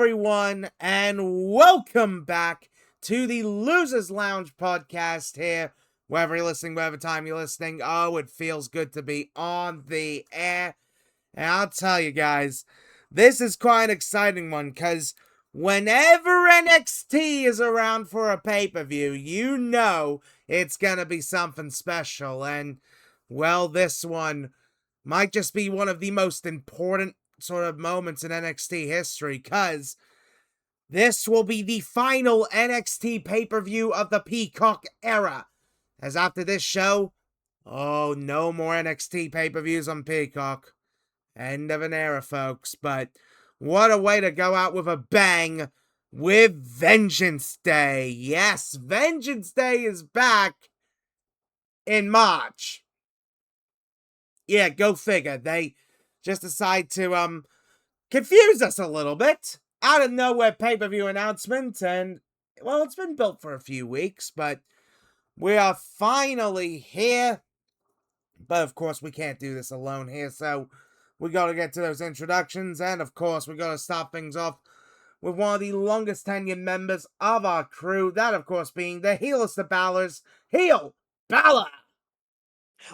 everyone, and welcome back to the Losers Lounge podcast here. Wherever you're listening, whatever time you're listening, oh, it feels good to be on the air. And I'll tell you guys, this is quite an exciting one, because whenever NXT is around for a pay-per-view, you know it's gonna be something special. And, well, this one might just be one of the most important sort of moments in NXT history, because this will be the final NXT pay-per-view of the Peacock era. As after this show, oh, no more NXT pay-per-views on Peacock. End of an era, folks. But what a way to go out with a bang with Vengeance Day. Yes, Vengeance Day is back in March. Yeah, go figure. They just decide to confuse us a little bit. Out of nowhere pay-per-view announcement, and, well, it's been built for a few weeks, but we are finally here. But, of course, we can't do this alone here, so we gotta get to those introductions, and, of course, we gotta start things off with one of the longest tenured members of our crew, that, of course, being the heelest of Balors, HeelBalor!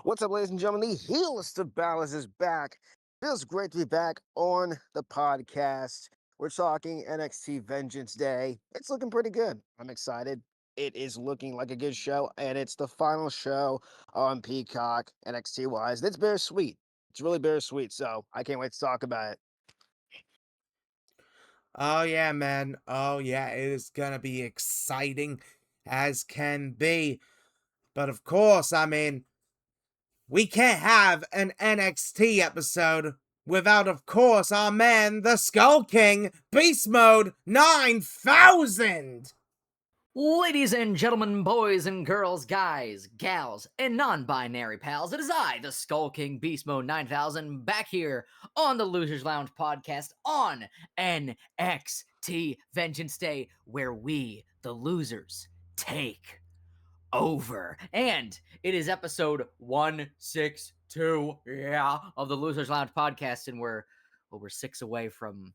What's up, ladies and gentlemen? The heelest of Balors is back. Feels great to be back on the podcast. We're talking NXT Vengeance Day. It's looking pretty good. I'm excited. It is looking like a good show, and it's the final show on Peacock, NXT wise. It's bittersweet. It's really bittersweet, so I can't wait to talk about it. Oh, yeah, man. Oh, yeah, it is gonna be exciting as can be. But, of course, I mean, we can't have an NXT episode without, of course, our man, the Skull King, Beast Mode 9000! Ladies and gentlemen, boys and girls, guys, gals, and non-binary pals, it is I, the Skull King Beast Mode 9000, back here on the Losers Lounge podcast on NXT Vengeance Day, where we, the losers, take over. And it is episode 162, of the Losers Lounge podcast, and we're 6 away from,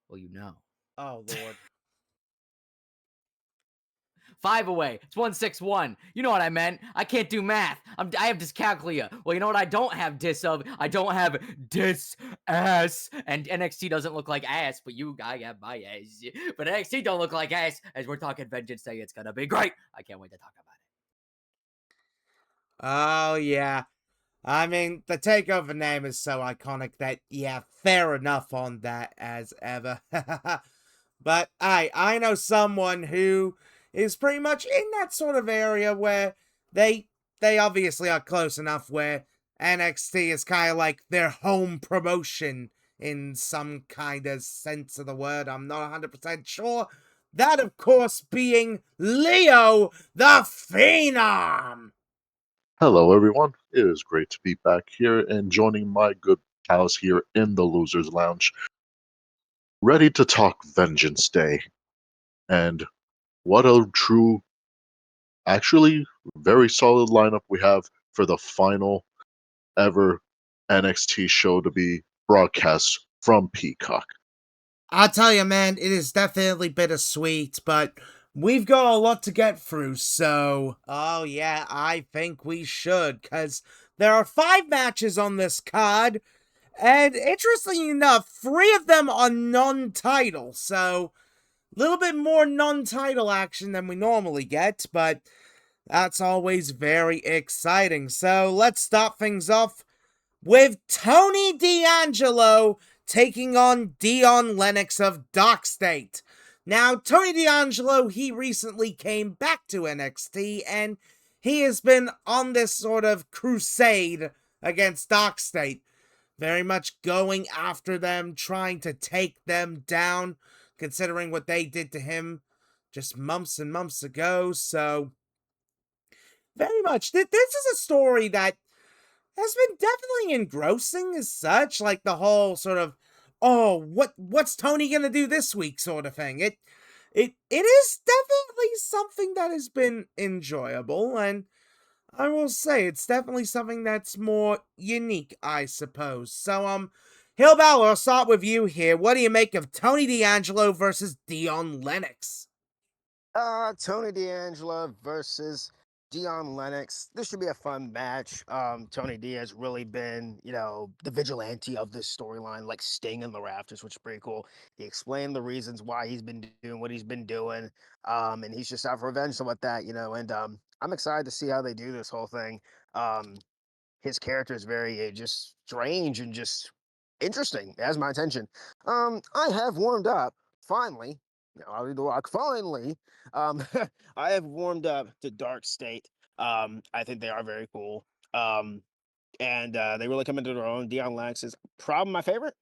well, you know. Oh, Lord. 5 away. It's 161. You know what I meant. I can't do math. I have dyscalculia. Well, you know what I don't have dis of? I don't have dis-ass. And NXT doesn't look like ass, but I have my ass. But NXT don't look like ass. As we're talking Vengeance Day, it's gonna be great. I can't wait to talk about Oh, yeah. I mean, the TakeOver name is so iconic that, yeah, fair enough on that as ever. But I know someone who is pretty much in that sort of area where they obviously are close enough where NXT is kind of like their home promotion in some kind of sense of the word. I'm not 100% sure. That, of course, being Leo the Phenom! Hello, everyone. It is great to be back here and joining my good pals here in the Losers Lounge, ready to talk Vengeance Day. And what a true, actually, very solid lineup we have for the final ever NXT show to be broadcast from Peacock. I'll tell you, man, it is definitely bittersweet, but we've got a lot to get through, so, oh yeah, I think we should, because there are 5 matches on this card, and interestingly enough, 3 of them are non-title, so a little bit more non-title action than we normally get, but that's always very exciting. So let's start things off with Tony D'Angelo taking on Dion Lennox of Dark State. Now, Tony D'Angelo, he recently came back to NXT, and he has been on this sort of crusade against Dark State, very much going after them, trying to take them down, considering what they did to him just months and months ago. So, very much, this is a story that has been definitely engrossing as such, like the whole sort of, oh, what's Tony gonna do this week sort of thing. It is definitely something that has been enjoyable, and I will say it's definitely something that's more unique, I suppose. So, HeelBalor, I'll start with you here. What do you make of Tony D'Angelo versus Dion Lennox? Tony D'Angelo versus Dion Lennox. This should be a fun match. Tony D has really been, the vigilante of this storyline, like Sting in the Rafters, which is pretty cool. He explained the reasons why he's been doing what he's been doing. And he's just out for revenge and what that, and I'm excited to see how they do this whole thing. Um, his character is very just strange and just interesting. It has my attention. I have warmed up finally. I'll do the rock finally. Um, I have warmed up to Dark State. I think they are very cool. And they really come into their own. Dion Lennox is probably my favorite.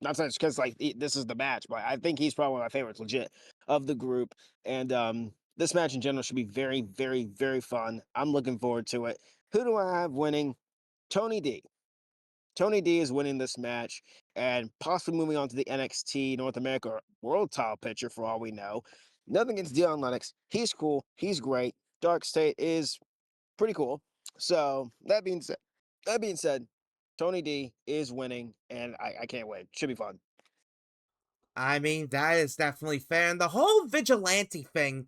Not so much because this is the match, but I think he's probably my favorite, legit, of the group. And this match in general should be very, very, very fun. I'm looking forward to it. Who do I have winning? Tony D. Tony D is winning this match and possibly moving on to the NXT North America World Title picture for all we know. Nothing against Dion Lennox. He's cool. He's great. Dark State is pretty cool. So that being said, Tony D is winning, and I can't wait. Should be fun. I mean, that is definitely fair. And the whole vigilante thing,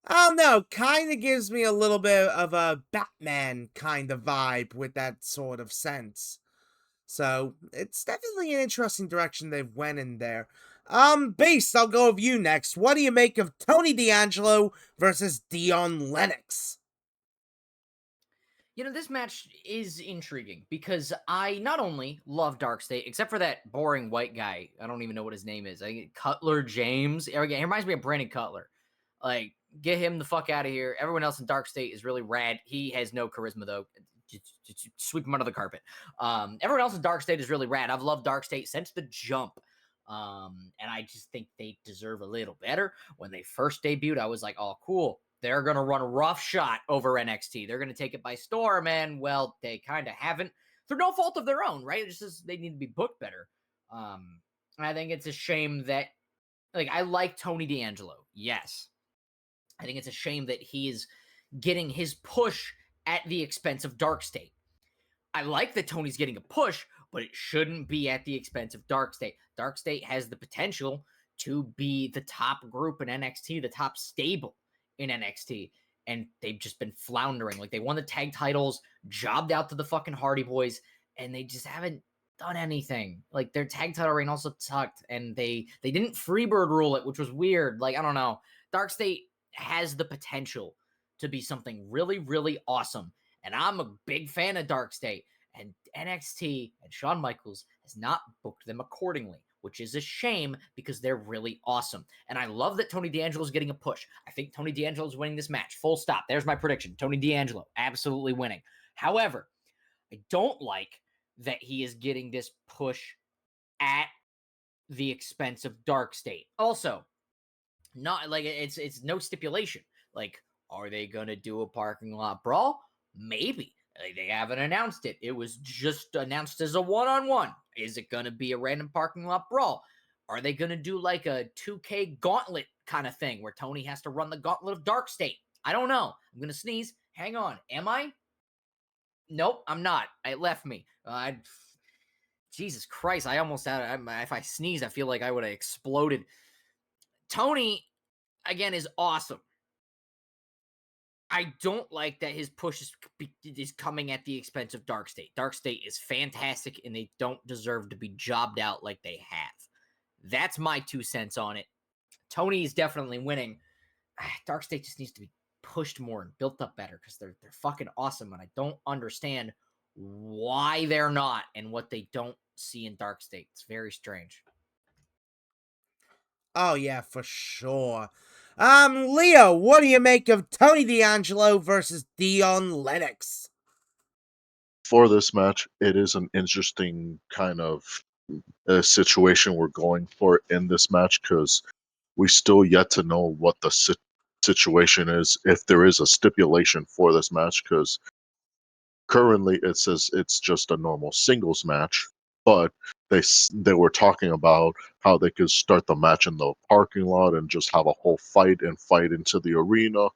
I don't know, kind of gives me a little bit of a Batman kind of vibe with that sort of sense. So it's definitely an interesting direction they've went in there. Beast, I'll go with you next. What do you make of Tony D'Angelo versus Dion Lennox? This match is intriguing because I not only love Dark State, except for that boring white guy. I don't even know what his name is. Cutler James. He reminds me of Brandon Cutler. Like, get him the fuck out of here. Everyone else in Dark State is really rad. He has no charisma, though. Just sweep him under the carpet. Everyone else in Dark State is really rad. I've loved Dark State since the jump. And I just think they deserve a little better. When they first debuted, I was like, oh, cool. They're going to run a rough shot over NXT. They're going to take it by storm, and, well, they kind of haven't. Through no fault of their own, right? It's just they need to be booked better. And I think it's a shame that, I like Tony D'Angelo. Yes. I think it's a shame that he is getting his push at the expense of Dark State. I like that Tony's getting a push, but it shouldn't be at the expense of Dark State. Dark State has the potential to be the top group in NXT, the top stable in NXT, and they've just been floundering. Like, they won the tag titles, jobbed out to the fucking Hardy Boys, and they just haven't done anything. Like, their tag title reign also sucked, and they didn't Freebird rule it, which was weird. Like, I don't know. Dark State has the potential to be something really, really awesome. And I'm a big fan of Dark State. And NXT and Shawn Michaels has not booked them accordingly, which is a shame because they're really awesome. And I love that Tony D'Angelo is getting a push. I think Tony D'Angelo is winning this match. Full stop. There's my prediction. Tony D'Angelo, absolutely winning. However, I don't like that he is getting this push at the expense of Dark State. Also, not like it's no stipulation. Like, are they gonna do a parking lot brawl? Maybe. Like, they haven't announced it. It was just announced as a one-on-one. Is it gonna be a random parking lot brawl? Are they gonna do like a 2K gauntlet kind of thing where Tony has to run the gauntlet of Dark State? I don't know. I'm gonna sneeze. Hang on. Am I? Nope, I'm not. It left me. Jesus Christ! I almost had. If I sneeze, I feel like I would have exploded. Tony, again, is awesome. I don't like that his push is coming at the expense of Dark State. Dark State is fantastic, and they don't deserve to be jobbed out like they have. That's my 2 cents on it. Tony is definitely winning. Dark State just needs to be pushed more and built up better because they're fucking awesome, and I don't understand why they're not and what they don't see in Dark State. It's very strange. Oh, yeah, for sure. Leo, what do you make of Tony D'Angelo versus Dion Lennox? For this match, it is an interesting kind of situation we're going for in this match because we still yet to know what the situation is, if there is a stipulation for this match, because currently it says it's just a normal singles match, but they were talking about how they could start the match in the parking lot and just have a whole fight into the arena.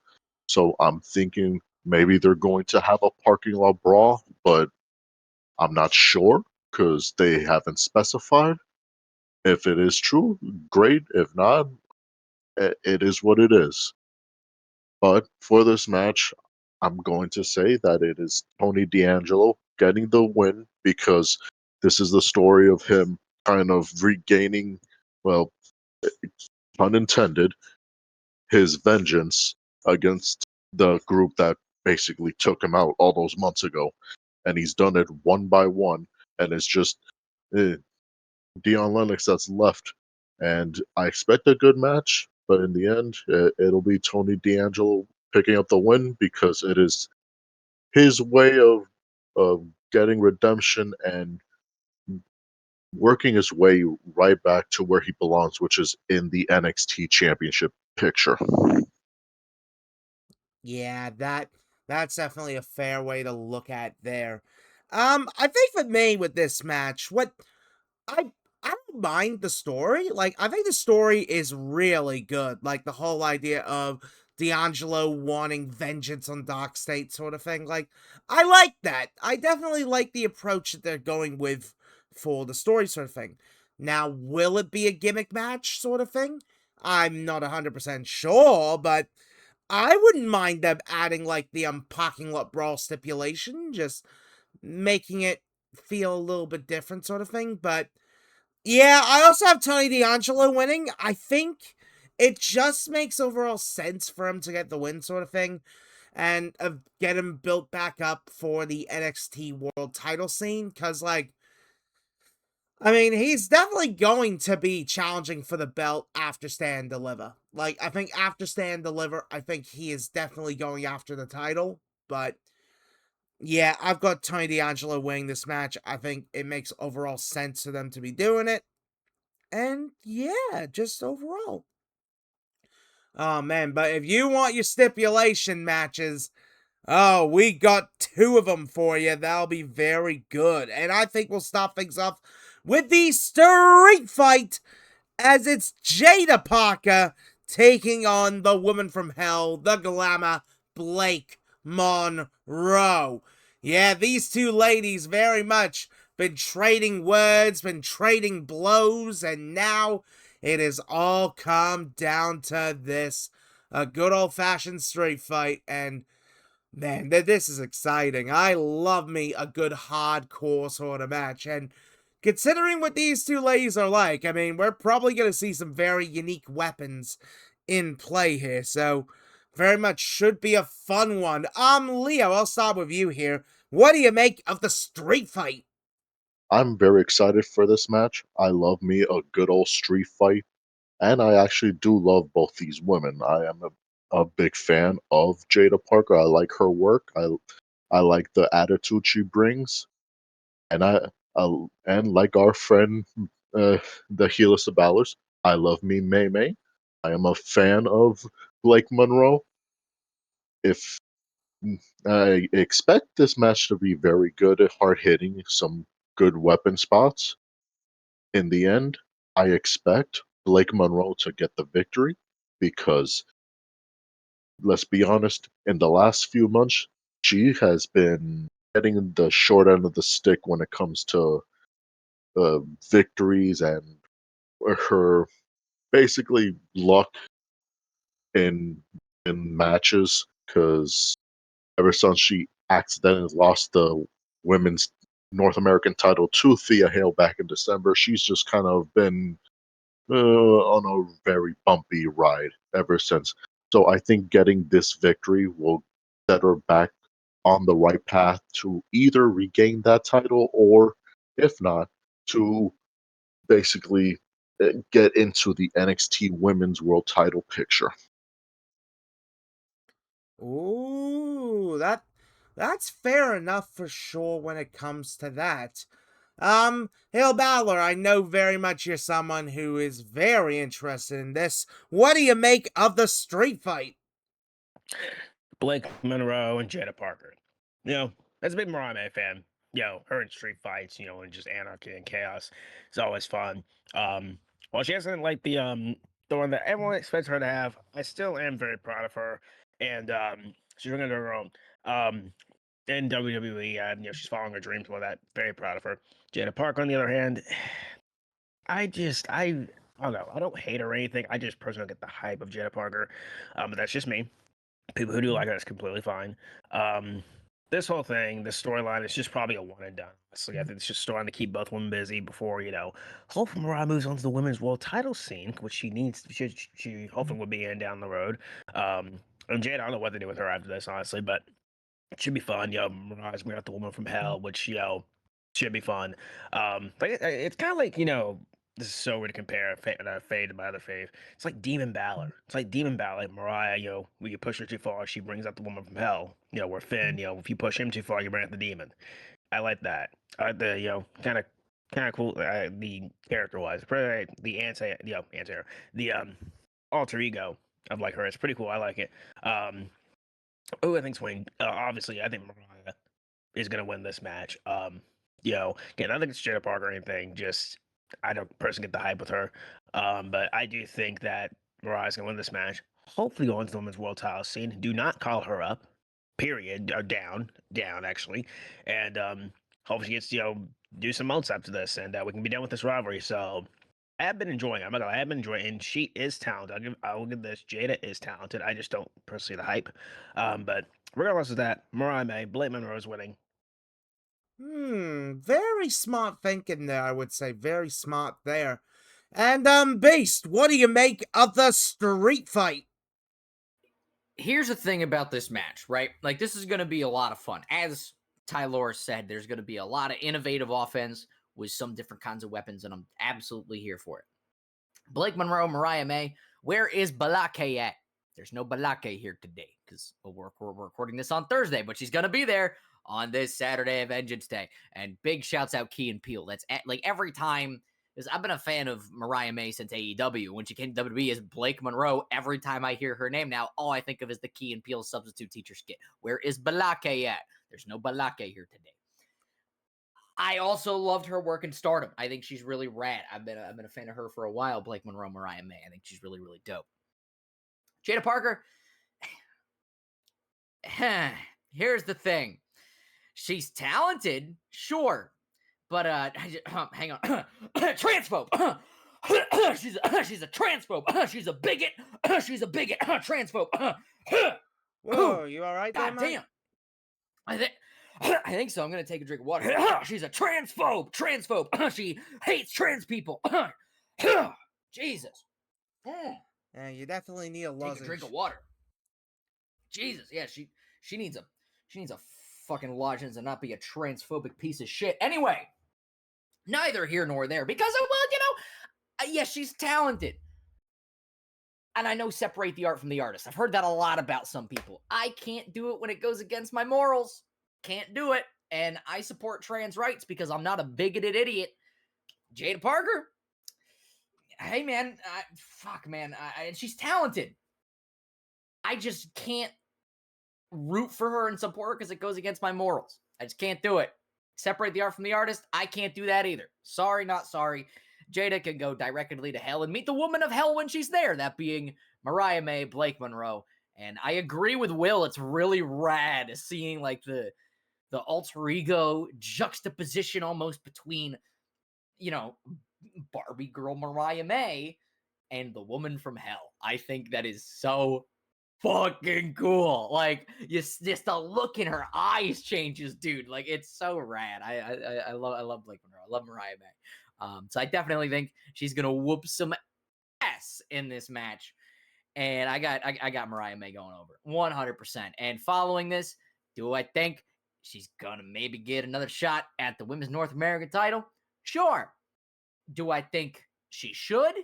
So I'm thinking maybe they're going to have a parking lot brawl, but I'm not sure because they haven't specified. If it is true, great. If not, it is what it is. But for this match, I'm going to say that it is Tony D'Angelo getting the win because this is the story of him kind of regaining, well, pun intended, his vengeance against the group that basically took him out all those months ago. And he's done it one by one. And it's just eh, Dion Lennox that's left. And I expect a good match, but in the end, it'll be Tony D'Angelo picking up the win because it is his way of getting redemption and working his way right back to where he belongs, which is in the NXT championship picture. Yeah, that's definitely a fair way to look at there. I think for me with this match, what I I don't mind the story. Like, I think the story is really good. Like the whole idea of D'Angelo wanting vengeance on Dark State sort of thing. Like, I like that. I definitely like the approach that they're going with for the story sort of thing. Now, will it be a gimmick match sort of thing? I'm not 100% sure, but I wouldn't mind them adding like the parking lot brawl stipulation, just making it feel a little bit different sort of thing. But yeah, I also have Tony D'Angelo winning. I think it just makes overall sense for him to get the win sort of thing and get him built back up for the NXT World title scene. Because, like, I mean, he's definitely going to be challenging for the belt after Stand Deliver. Like, I think after Stand Deliver, I think he is definitely going after the title. But yeah, I've got Tony D'Angelo winning this match. I think it makes overall sense for them to be doing it. And yeah, just overall. Oh man, but if you want your stipulation matches, oh, we got two of them for you. That'll be very good. And I think we'll start things off with the street fight as it's Jada Parker taking on the woman from hell, the glamour, Blake Monroe. Yeah, these two ladies very much been trading words, been trading blows, and now it has all come down to this. A good old-fashioned street fight, and man, this is exciting. I love me a good hardcore sort of match, and considering what these two ladies are like, I mean, we're probably going to see some very unique weapons in play here, so very much should be a fun one. Leo, I'll start with you here. What do you make of the street fight? I'm very excited for this match. I love me a good old street fight, and I actually do love both these women. I am a big fan of Jada Parker. I like her work. I like the attitude she brings, and and like our friend, the Heelus of Balors, I love me May May. I am a fan of Blake Monroe. If I expect this match to be very good, hard hitting, some good weapon spots. In the end, I expect Blake Monroe to get the victory because, let's be honest, in the last few months, she has been getting the short end of the stick when it comes to uh, victories and her basically luck in matches. Because ever since she accidentally lost the women's North American title to Thea Hale back in December, she's just kind of been on a very bumpy ride ever since. So I think getting this victory will set her back on the right path to either regain that title or, if not, to basically get into the NXT Women's World Title picture. Ooh, that's fair enough for sure when it comes to that. HeelBalor, I know very much you're someone who is very interested in this. What do you make of the street fight? Blake Monroe and Jada Parker. As a big Mariah fan, her in street fights, and just anarchy and chaos. It's always fun. While she hasn't like the one that everyone expects her to have, I still am very proud of her, and she's doing it on her own. in WWE. She's following her dreams with that. Very proud of her. Jada Park, on the other hand, I don't know. I don't hate her or anything. I just personally get the hype of Jada Parker. But that's just me. People who do like her, that's completely fine. Um, this whole thing, this storyline, is just probably a one and done. Honestly, I think it's just starting to keep both women busy before, hopefully Mariah moves on to the women's world title scene, which she needs. She hopefully will be in down the road. And Jada, I don't know what to do with her after this, honestly, but it should be fun. Mariah's going out the woman from hell, which should be fun. But it's kind of like this is so weird to compare Fade to my other fave. It's like Demon Balor. It's like Demon Balor. Mariah, when you push her too far, she brings out the woman from hell. Where Finn, if you push him too far, you bring out the demon. I like that. I like the kind of cool. The character wise, the alter ego of like her. It's pretty cool. I like it. I think Swing. Obviously, I think Mariah is gonna win this match. Again, I don't think it's Jada Parker or anything. Just I don't personally get the hype with her. But I do think that Mariah's gonna win this match. Hopefully, go into the women's world title scene. Do not call her up. Period. Or down actually, and hopefully she gets do some months after this, and we can be done with this rivalry. So I have been enjoying it. I have been enjoying it, and she is talented. I will give this. Jada is talented. I just don't personally the hype. But regardless of that, Mariah May, Blake Monroe is winning. Very smart thinking there, I would say. Very smart there. And, Beast, what do you make of the street fight? Here's the thing about this match, right? Like, this is going to be a lot of fun. As Tylor said, there's going to be a lot of innovative offense with some different kinds of weapons, and I'm absolutely here for it. Blake Monroe, Mariah May, where is Balake at? There's no Balake here today because we're recording this on Thursday, but she's going to be there on this Saturday of Vengeance Day. And big shouts out Key and Peele. That's like every time, because I've been a fan of Mariah May since AEW. When she came to WWE as Blake Monroe, every time I hear her name now, all I think of is the Key and Peele substitute teacher skit. Where is Balake at? There's no Balake here today. I also loved her work in Stardom. I think she's really rad. I've been a fan of her for a while. Blake Monroe, Mariah May. I think she's really, really dope. Jada Parker. Here's the thing. She's talented, sure, but hang on. Transphobe. she's a transphobe. She's a bigot. She's a bigot. Transphobe. Whoa, you all right there, God Mike? damn. I think so. I'm going to take a drink of water. She's a transphobe. She hates trans people. Jesus. Yeah, you definitely need a lozenge. Take a drink of water. Jesus. Yeah, she needs a fucking lozenge and not be a transphobic piece of shit. Anyway, neither here nor there because, yes, she's talented. And I know separate the art from the artist. I've heard that a lot about some people. I can't do it when it goes against my morals. Can't do it. And I support trans rights because I'm not a bigoted idiot. Jada Parker. Hey, man. And she's talented. I just can't root for her and support her because it goes against my morals. I just can't do it. Separate the art from the artist. I can't do that either. Sorry, not sorry. Jada can go directly to hell and meet the woman of hell when she's there. That being Mariah May, Blake Monroe. And I agree with Will. It's really rad seeing like the alter ego juxtaposition almost between, Barbie girl Mariah May and the woman from hell. I think that is so fucking cool. Like, just the look in her eyes changes, dude. Like, it's so rad. I love Blake Monroe. I love Mariah May. So I definitely think she's gonna whoop some ass in this match. And I got Mariah May going over 100%. And following this, do I think she's gonna maybe get another shot at the Women's North American title? Sure. Do I think she should?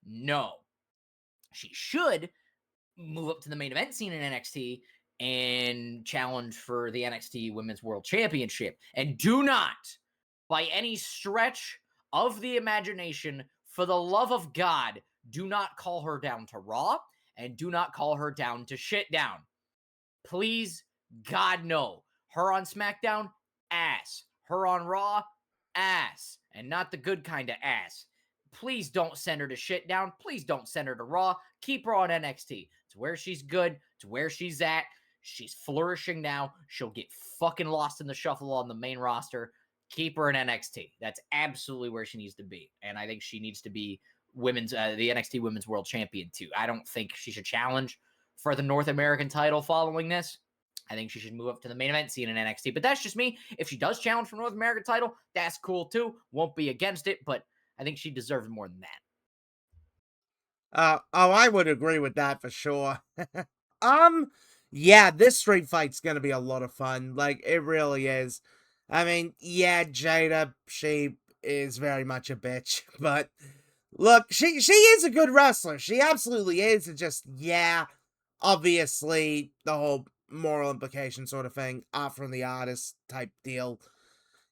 No. She should move up to the main event scene in NXT and challenge for the NXT Women's World Championship. And do not, by any stretch of the imagination, for the love of God, do not call her down to Raw and do not call her down to shit down. Please, God, no. Her on SmackDown, ass. Her on Raw, ass. And not the good kind of ass. Please don't send her to shit down. Please don't send her to Raw. Keep her on NXT. It's where she's good. It's where she's at. She's flourishing now. She'll get fucking lost in the shuffle on the main roster. Keep her in NXT. That's absolutely where she needs to be. And I think she needs to be the NXT Women's World Champion too. I don't think she should challenge for the North American title following this. I think she should move up to the main event scene in NXT. But that's just me. If she does challenge for North American title, that's cool too. Won't be against it, but I think she deserves more than that. I would agree with that for sure. Yeah, this street fight's gonna be a lot of fun. Like, it really is. I mean, yeah, Jada, she is very much a bitch, but look, she is a good wrestler. She absolutely is. It's just, yeah, obviously, the whole moral implication sort of thing, art from the artist type deal.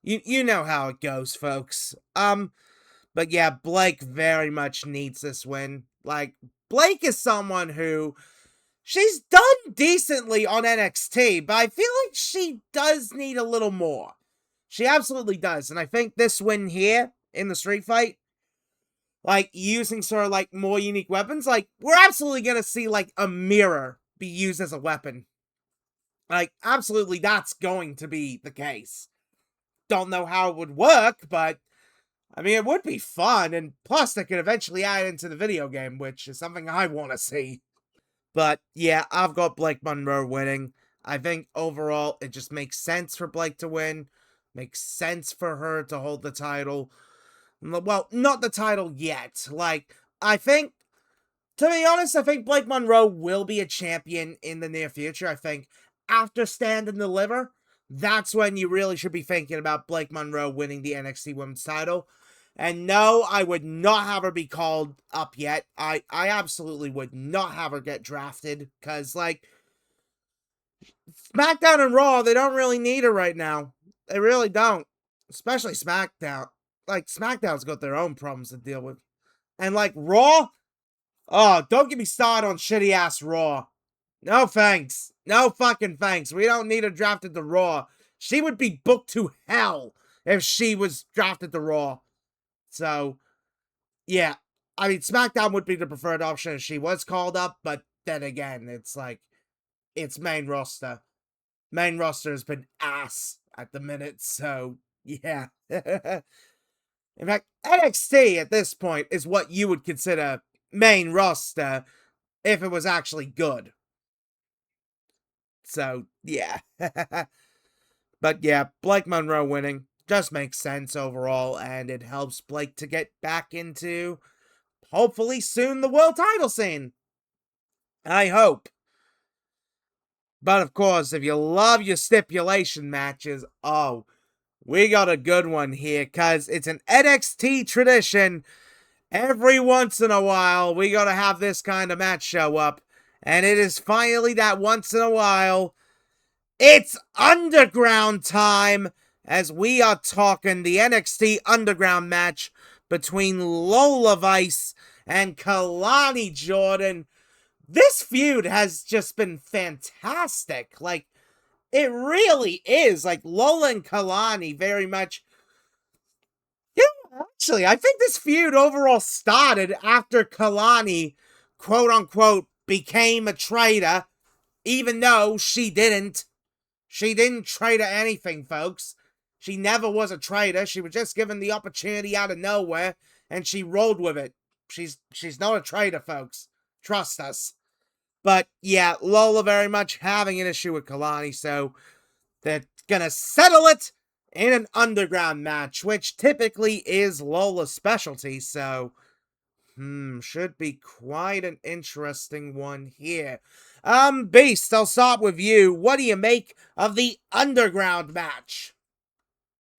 You know how it goes, folks. But yeah, Blake very much needs this win. Like, Blake is someone who she's done decently on NXT, but I feel like she does need a little more. She absolutely does. And I think this win here in the street fight, like using sort of like more unique weapons, like we're absolutely going to see like a mirror be used as a weapon. Like, absolutely, that's going to be the case. Don't know how it would work, but I mean, it would be fun, and plus they could eventually add it into the video game, which is something I want to see. But yeah, I've got Blake Monroe winning. I think overall it just makes sense for Blake to win. Makes sense for her to hold the title. Well, not the title yet. Like, I think, to be honest, I think Blake Monroe will be a champion in the near future. I think after Stand and Deliver, that's when you really should be thinking about Blake Monroe winning the NXT Women's title. And no, I would not have her be called up yet. I absolutely would not have her get drafted. Because, like, SmackDown and Raw, they don't really need her right now. They really don't. Especially SmackDown. Like, SmackDown's got their own problems to deal with. And, like, Raw? Oh, don't get me started on shitty-ass Raw. No thanks. No fucking thanks. We don't need her drafted to Raw. She would be booked to hell if she was drafted to Raw. So, yeah. I mean, SmackDown would be the preferred option if she was called up, but then again, it's like, it's main roster. Main roster has been ass at the minute, so, yeah. In fact, NXT at this point is what you would consider main roster if it was actually good. So, yeah. But yeah, Blake Monroe winning just makes sense overall, and it helps Blake to get back into, hopefully soon, the world title scene. I hope. But of course, if you love your stipulation matches, oh, we got a good one here, because it's an NXT tradition. Every once in a while, we gotta have this kind of match show up. And it is finally that once in a while. It's Underground time, as we are talking the NXT Underground match between Lola Vice and Kalani Jordan. This feud has just been fantastic. Like, it really is. Like, Lola and Kalani very much... Yeah, actually, I think this feud overall started after Kalani, quote-unquote, became a traitor, even though she didn't. She didn't traitor anything, folks. She never was a traitor. She was just given the opportunity out of nowhere, and she rolled with it. She's not a traitor, folks. Trust us. But yeah, Lola very much having an issue with Kalani, so they're gonna settle it in an underground match, which typically is Lola's specialty, so should be quite an interesting one here. Beast, I'll start with you. What do you make of the underground match?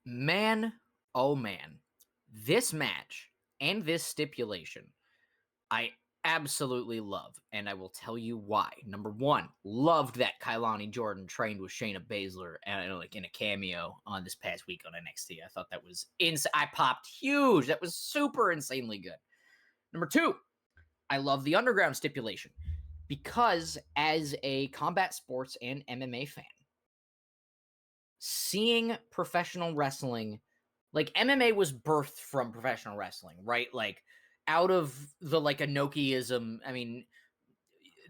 Man, oh man. This match and this stipulation, I absolutely love, and I will tell you why. Number one, loved that Kailani Jordan trained with Shayna Baszler and like in a cameo on this past week on NXT. I thought that was insane. I popped huge. That was super insanely good. Number two, I love the underground stipulation because as a combat sports and MMA fan, seeing professional wrestling, like MMA was birthed from professional wrestling, right? Like out of the like Inokiism. I mean,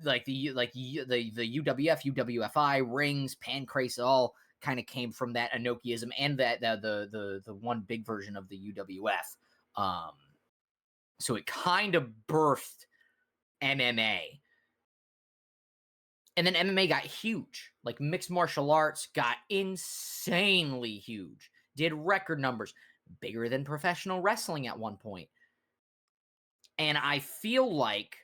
like the UWF, UWFI rings, pancrase all kind of came from that Enochiism and that the one big version of the UWF. So it kind of birthed MMA. And then MMA got huge. Like mixed martial arts got insanely huge. Did record numbers, bigger than professional wrestling at one point. And I feel like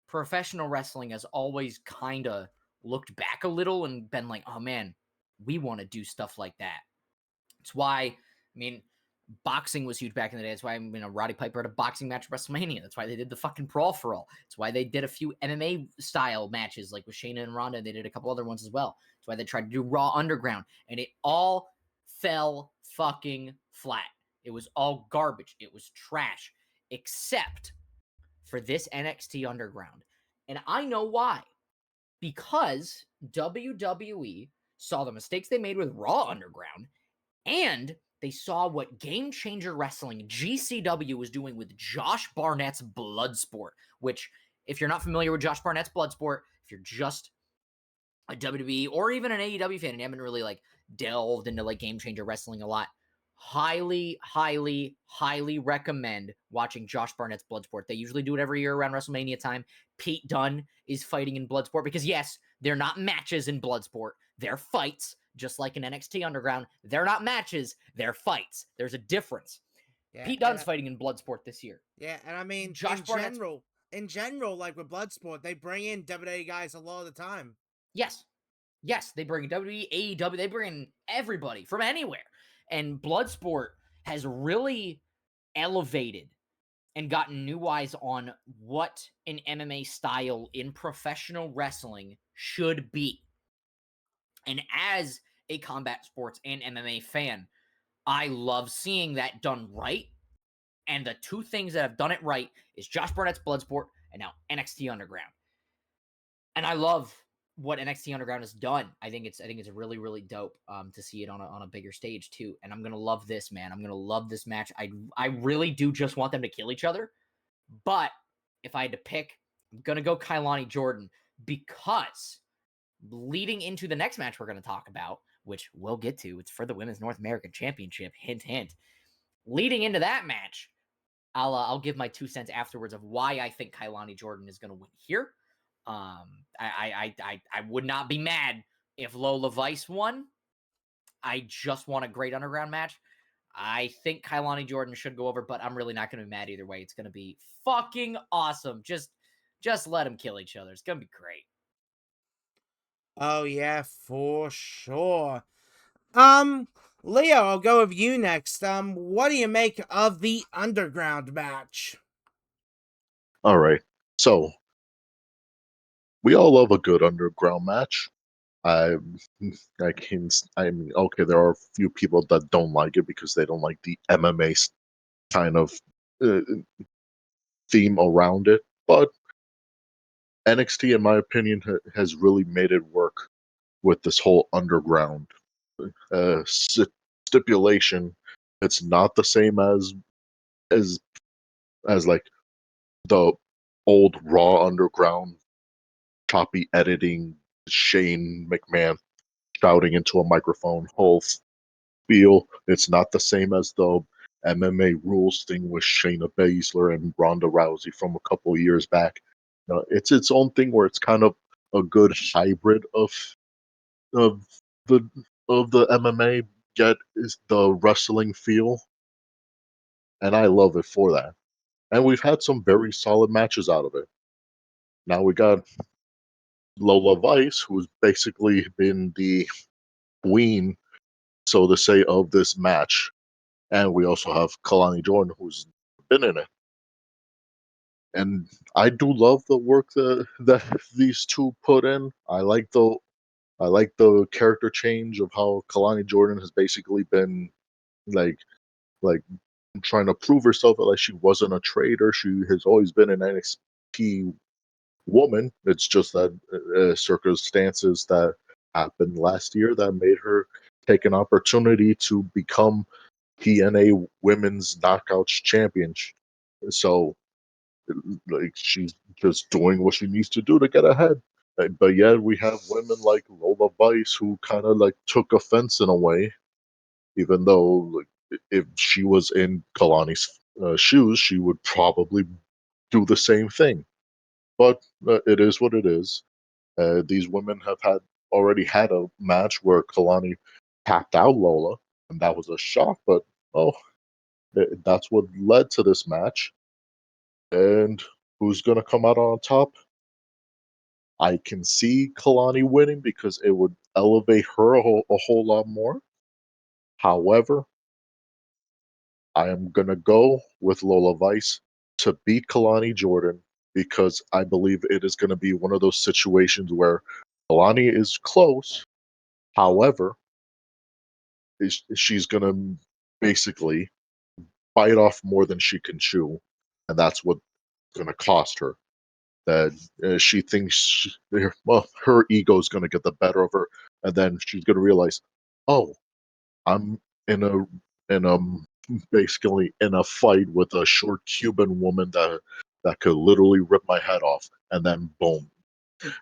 professional wrestling has always kind of looked back a little and been like, oh man, we want to do stuff like that. It's why, I mean, boxing was huge back in the day. That's why, Roddy Piper had a boxing match at WrestleMania. That's why they did the fucking Brawl for All. It's why they did a few MMA style matches, like with Shayna and Ronda. They did a couple other ones as well. It's why they tried to do Raw Underground, and it all fell fucking flat. It was all garbage. It was trash, except for this NXT Underground. And I know why. Because WWE saw the mistakes they made with Raw Underground, and they saw what Game Changer Wrestling, GCW, was doing with Josh Barnett's Bloodsport, which, if you're not familiar with Josh Barnett's Bloodsport, if you're just a WWE or even an AEW fan and you haven't really delved into Game Changer Wrestling a lot, highly recommend watching Josh Barnett's Bloodsport. They usually do it every year around WrestleMania time. Pete Dunne is fighting in Bloodsport because, yes, they're not matches in Bloodsport. They're fights, just like in NXT Underground. They're not matches. They're fights. There's a difference. Yeah, Pete Dunne's fighting in Bloodsport this year. Yeah, and I mean, in general, like with Bloodsport, they bring in WWE guys a lot of the time. Yes, they bring WWE, AEW, they bring in everybody from anywhere. And Bloodsport has really elevated and gotten new eyes on what an MMA style in professional wrestling should be. And as a combat sports and MMA fan, I love seeing that done right. And the two things that have done it right is Josh Barnett's Bloodsport and now NXT Underground. And I love what NXT Underground has done. I think it's really, really dope to see it on a bigger stage too. And I'm gonna love this, man. I'm gonna love this match. I really do just want them to kill each other. But if I had to pick, I'm gonna go Kailani Jordan, because leading into the next match we're gonna talk about, which we'll get to, it's for the Women's North American Championship. Hint, hint. Leading into that match, I'll give my 2 cents afterwards of why I think Kailani Jordan is gonna win here. I would not be mad if Lola Vice won. I just want a great underground match. I think Kailani Jordan should go over, but I'm really not going to be mad either way. It's going to be fucking awesome. Just let them kill each other. It's going to be great. Oh yeah, for sure. Leo, I'll go with you next. What do you make of the underground match? All right. So we all love a good underground match. I mean, okay, there are a few people that don't like it because they don't like the MMA kind of theme around it. But NXT, in my opinion, has really made it work with this whole underground stipulation. It's not the same as like the old Raw Underground choppy editing, Shane McMahon shouting into a microphone whole feel. It's not the same as the MMA rules thing with Shayna Baszler and Ronda Rousey from a couple years back. It's its own thing where it's kind of a good hybrid of the the MMA, yet is the wrestling feel, and I love it for that. And we've had some very solid matches out of it. Now we got Lola Vice, who's basically been the queen, so to say, of this match. And we also have Kalani Jordan, who's been in it. And I do love the work that these two put in. I like the character change of how Kalani Jordan has basically been like like trying to prove herself that she wasn't a traitor. She has always been an NXT woman. It's just that circumstances that happened last year that made her take an opportunity to become Women's Knockouts champion. So she's just doing what she needs to do to get ahead. But yet we have women like Lola Vice who kind of like took offense in a way, even though like, if she was in Kalani's shoes, she would probably do the same thing. But it is what it is. These women have already had a match where Kalani tapped out Lola, and that was a shock. But oh, that's what led to this match. And who's gonna come out on top? I can see Kalani winning because it would elevate her a whole lot more. However, I am gonna go with Lola Vice to beat Kalani Jordan because I believe it is gonna be one of those situations where Kalani is close. However, she's gonna basically bite off more than she can chew, and that's what's gonna cost her. That she thinks well, her ego is gonna get the better of her, and then she's gonna realize, oh, I'm in a basically in a fight with a short Cuban woman that could literally rip my head off, and then boom,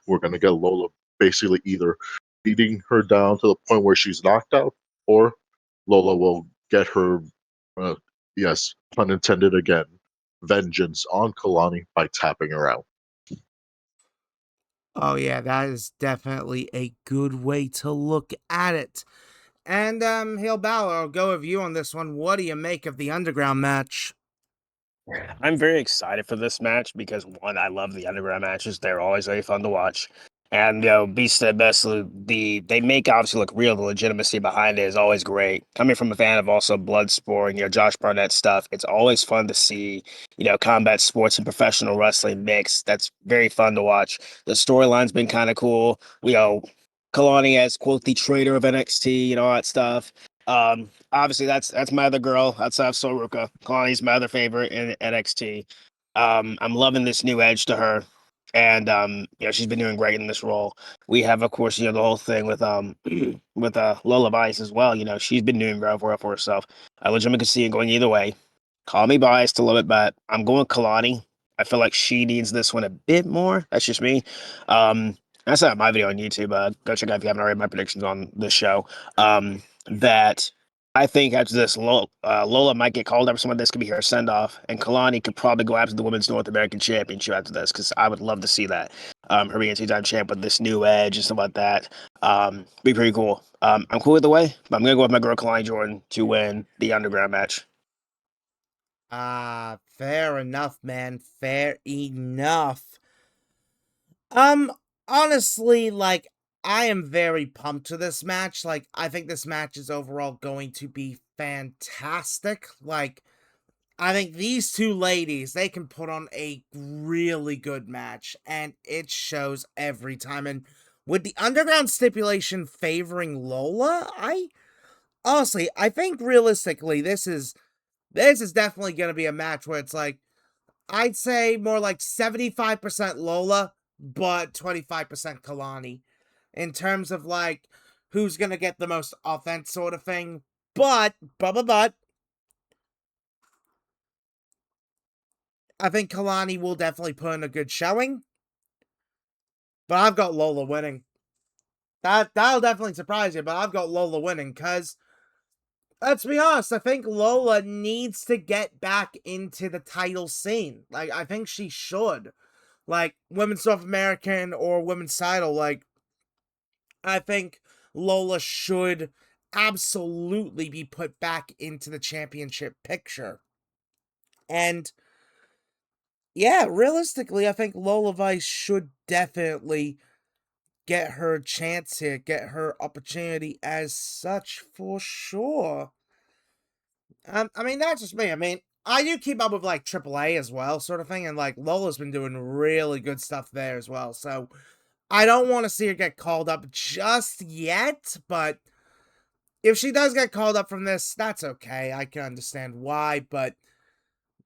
we're gonna get Lola basically either beating her down to the point where she's knocked out, or Lola will get her, uh, yes, pun intended again, vengeance on Kalani by tapping her out. Oh yeah, that is definitely a good way to look at it. And HeelBalor, I'll go with you on this one. What do you make of the underground match? I'm very excited for this match because one, I love the underground matches. They're always very fun to watch. And Beast at Best, they make obviously look real. The legitimacy behind it is always great. Coming from a fan of also Bloodsport and Josh Barnett stuff, it's always fun to see combat sports and professional wrestling mix. That's very fun to watch. The storyline's been kind of cool. Kalani as quote the traitor of NXT, all that stuff. Obviously that's my other girl outside of Soruka. Kalani's my other favorite in NXT. I'm loving this new edge to her, and she's been doing great in this role. We have, of course, the whole thing with with Lola Vice as well. She's been doing very well for herself. I legitimately could see it going either way. Call me biased a little bit, but I'm going Kalani. I feel like she needs this one a bit more. That's just me. I saw my video on YouTube. Go check out if you haven't already my predictions on this show. That I think after this, Lola might get called up for someone. This could be her send off, and Kalani could probably go after the Women's North American Championship after this because I would love to see that. Her being a two-time champ with this new edge and stuff like that. Be pretty cool. I'm cool either way, but I'm gonna go with my girl Kalani Jordan to win the underground match. Fair enough, man. Fair enough. Um, honestly, like, I am very pumped to this match. Like, I think this match is overall going to be fantastic. Like, I think these two ladies, they can put on a really good match, and it shows every time. And with the underground stipulation favoring Lola, I think realistically, this is definitely going to be a match where it's like, I'd say more like 75% Lola, but 25% Kalani in terms of like who's going to get the most offense sort of thing. But, I think Kalani will definitely put in a good showing. But I've got Lola winning. That'll definitely surprise you, but I've got Lola winning because let's be honest, I think Lola needs to get back into the title scene. Like, I think she should. Like, Women's North American or Women's title, like, I think Lola should absolutely be put back into the championship picture. And yeah, realistically, I think Lola Vice should definitely get her chance here, get her opportunity as such for sure. I mean, that's just me. I mean, I do keep up with like AAA as well, sort of thing, and like Lola's been doing really good stuff there as well. So I don't want to see her get called up just yet, but if she does get called up from this, that's okay. I can understand why, but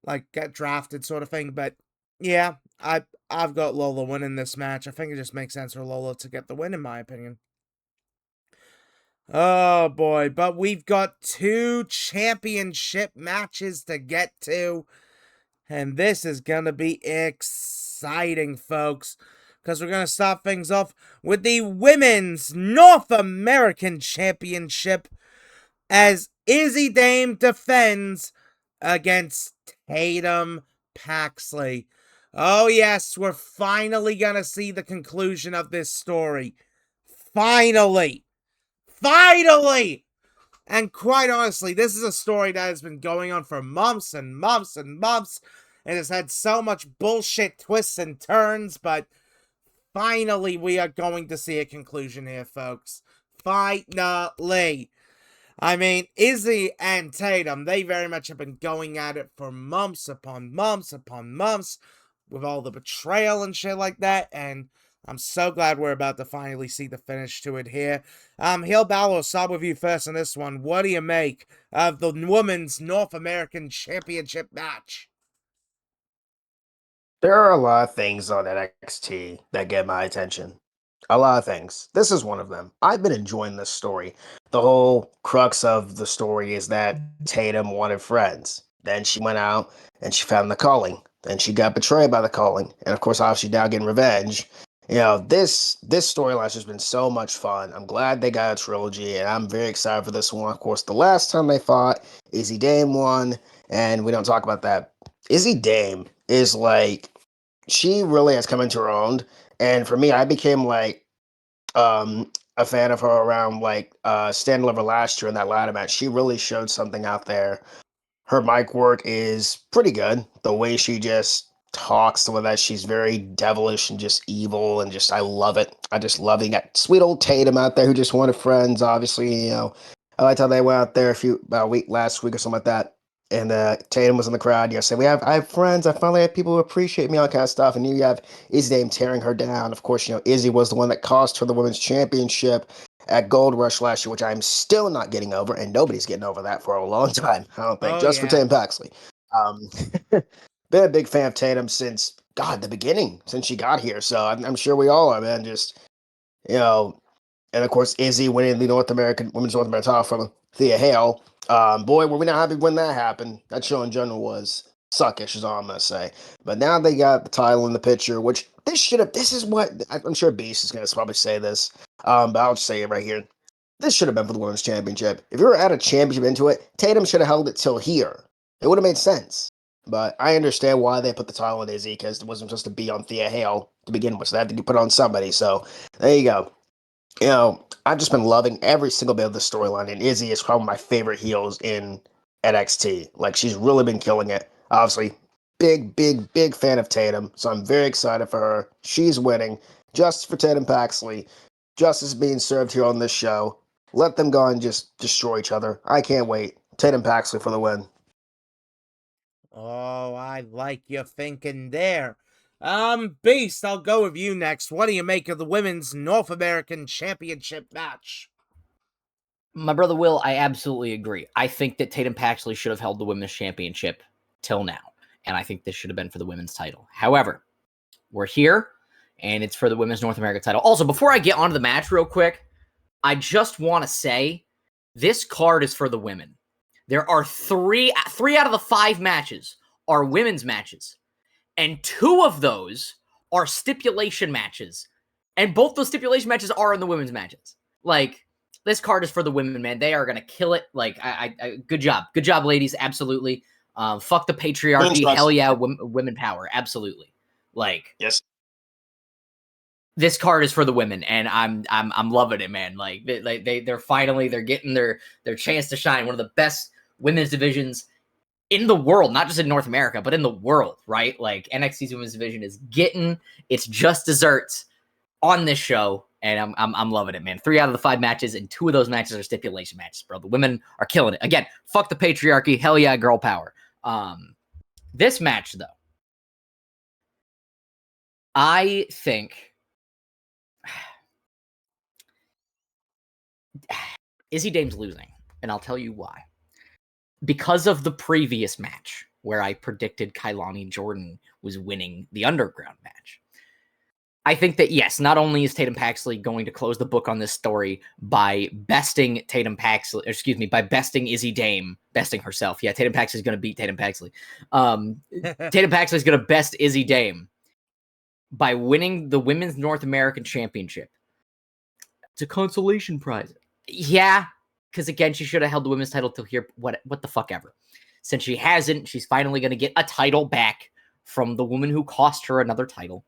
like get drafted sort of thing. But yeah, I've got Lola winning this match. I think it just makes sense for Lola to get the win, in my opinion. Oh boy, but we've got two championship matches to get to. And this is going to be exciting, folks, because we're going to start things off with the Women's North American Championship as Izzy Dame defends against Tatum Paxley. Oh, yes, we're finally going to see the conclusion of this story. Finally! Finally! And quite honestly, this is a story that has been going on for months and months and months. It has had so much bullshit twists and turns, but finally we are going to see a conclusion here, folks. Finally! I mean, Izzy and Tatum, they very much have been going at it for months upon months upon months with all the betrayal and shit like that, and I'm so glad we're about to finally see the finish to it here. HeelBalor, I'll start with you first on this one. What do you make of the Women's North American Championship match? There are a lot of things on NXT that get my attention. A lot of things. This is one of them. I've been enjoying this story. The whole crux of the story is that Tatum wanted friends. Then she went out and she found the calling. Then she got betrayed by the calling. And of course, obviously now getting revenge. This storyline has just been so much fun. I'm glad they got a trilogy, and I'm very excited for this one. Of course, the last time they fought, Izzy Dame won, and we don't talk about that. Izzy Dame is like, she really has come into her own. And for me, I became like a fan of her around like Stand Lever last year in that ladder match. She really showed something out there. Her mic work is pretty good. The way she just talks, the way that she's very devilish and just evil, and just I love it. I just love it. You got sweet old Tatum out there who just wanted friends. Obviously, I liked how they went out there about a week last week or something like that. And Tatum was in the crowd. Saying I have friends. I finally have people who appreciate me, all that kind of stuff. And you have Izzy Dame tearing her down. Of course, Izzy was the one that cost her the women's championship at Gold Rush last year, which I'm still not getting over, and nobody's getting over that for a long time. I don't think, Oh, just for yeah. Tatum Paxley. Um, been a big fan of Tatum since the beginning, since she got here. So I'm sure we all are, man. Just you know, and of course Izzy winning the Women's North American title from Thea Hale. Boy, were we not happy when that happened. That show in general was suckish, is all I'm gonna say. But now they got the title in the picture, which this should have. This is what I'm sure Beast is gonna probably say this. But I'll just say it right here. This should have been for the women's championship. If you were at a championship into it, Tatum should have held it till here. It would have made sense. But I understand why they put the title on Izzy, because it wasn't supposed to be on Thea Hale to begin with. So they had to put it on somebody. So there you go. I've just been loving every single bit of the storyline, and Izzy is probably my favorite heels in NXT. Like, she's really been killing it. Obviously, big fan of Tatum, so I'm very excited for her. She's winning. Justice for Tatum Paxley. Justice being served here on this show. Let them go and just destroy each other. I can't wait. Tatum Paxley for the win. Oh, I like your thinking there. Beast, I'll go with you next. What do you make of the Women's North American Championship match? My brother Will, I absolutely agree. I think that Tatum Paxley should have held the women's championship till now, and I think this should have been for the women's title. However, we're here, and it's for the women's North America title. Also, before I get onto the match real quick, I just want to say this card is for the women. There are three out of the 5 matches are women's matches, and 2 of those are stipulation matches, and both those stipulation matches are in the women's matches. Like, this card is for the women, man. They are gonna kill it. Like, good job, ladies. Absolutely. Fuck the patriarchy. Hell yeah, women power. Absolutely. Like, Yes. this card is for the women, and I'm loving it, man. Like, they're finally getting their chance to shine. One of the best women's divisions in the world, not just in North America, but in the world, right? Like, NXT's women's division is getting its just desserts on this show, and I'm loving it, man. 3 out of the 5 matches, and 2 of those matches are stipulation matches, bro. The women are killing it. Again, fuck the patriarchy. Hell yeah, girl power. This match, though, I think Izzy Dame's losing, and I'll tell you why. Because of the previous match where I predicted Kailani Jordan was winning the underground match. I think that, yes, not only is Tatum Paxley going to close the book on this story by besting by besting Izzy Dame, besting herself. Yeah, Tatum Paxley is going to beat Tatum Paxley. Tatum Paxley is going to best Izzy Dame by winning the Women's North American Championship. It's a consolation prize. Yeah, because again, she should have held the women's title till here. What the fuck ever. Since she hasn't, she's finally going to get a title back from the woman who cost her another title.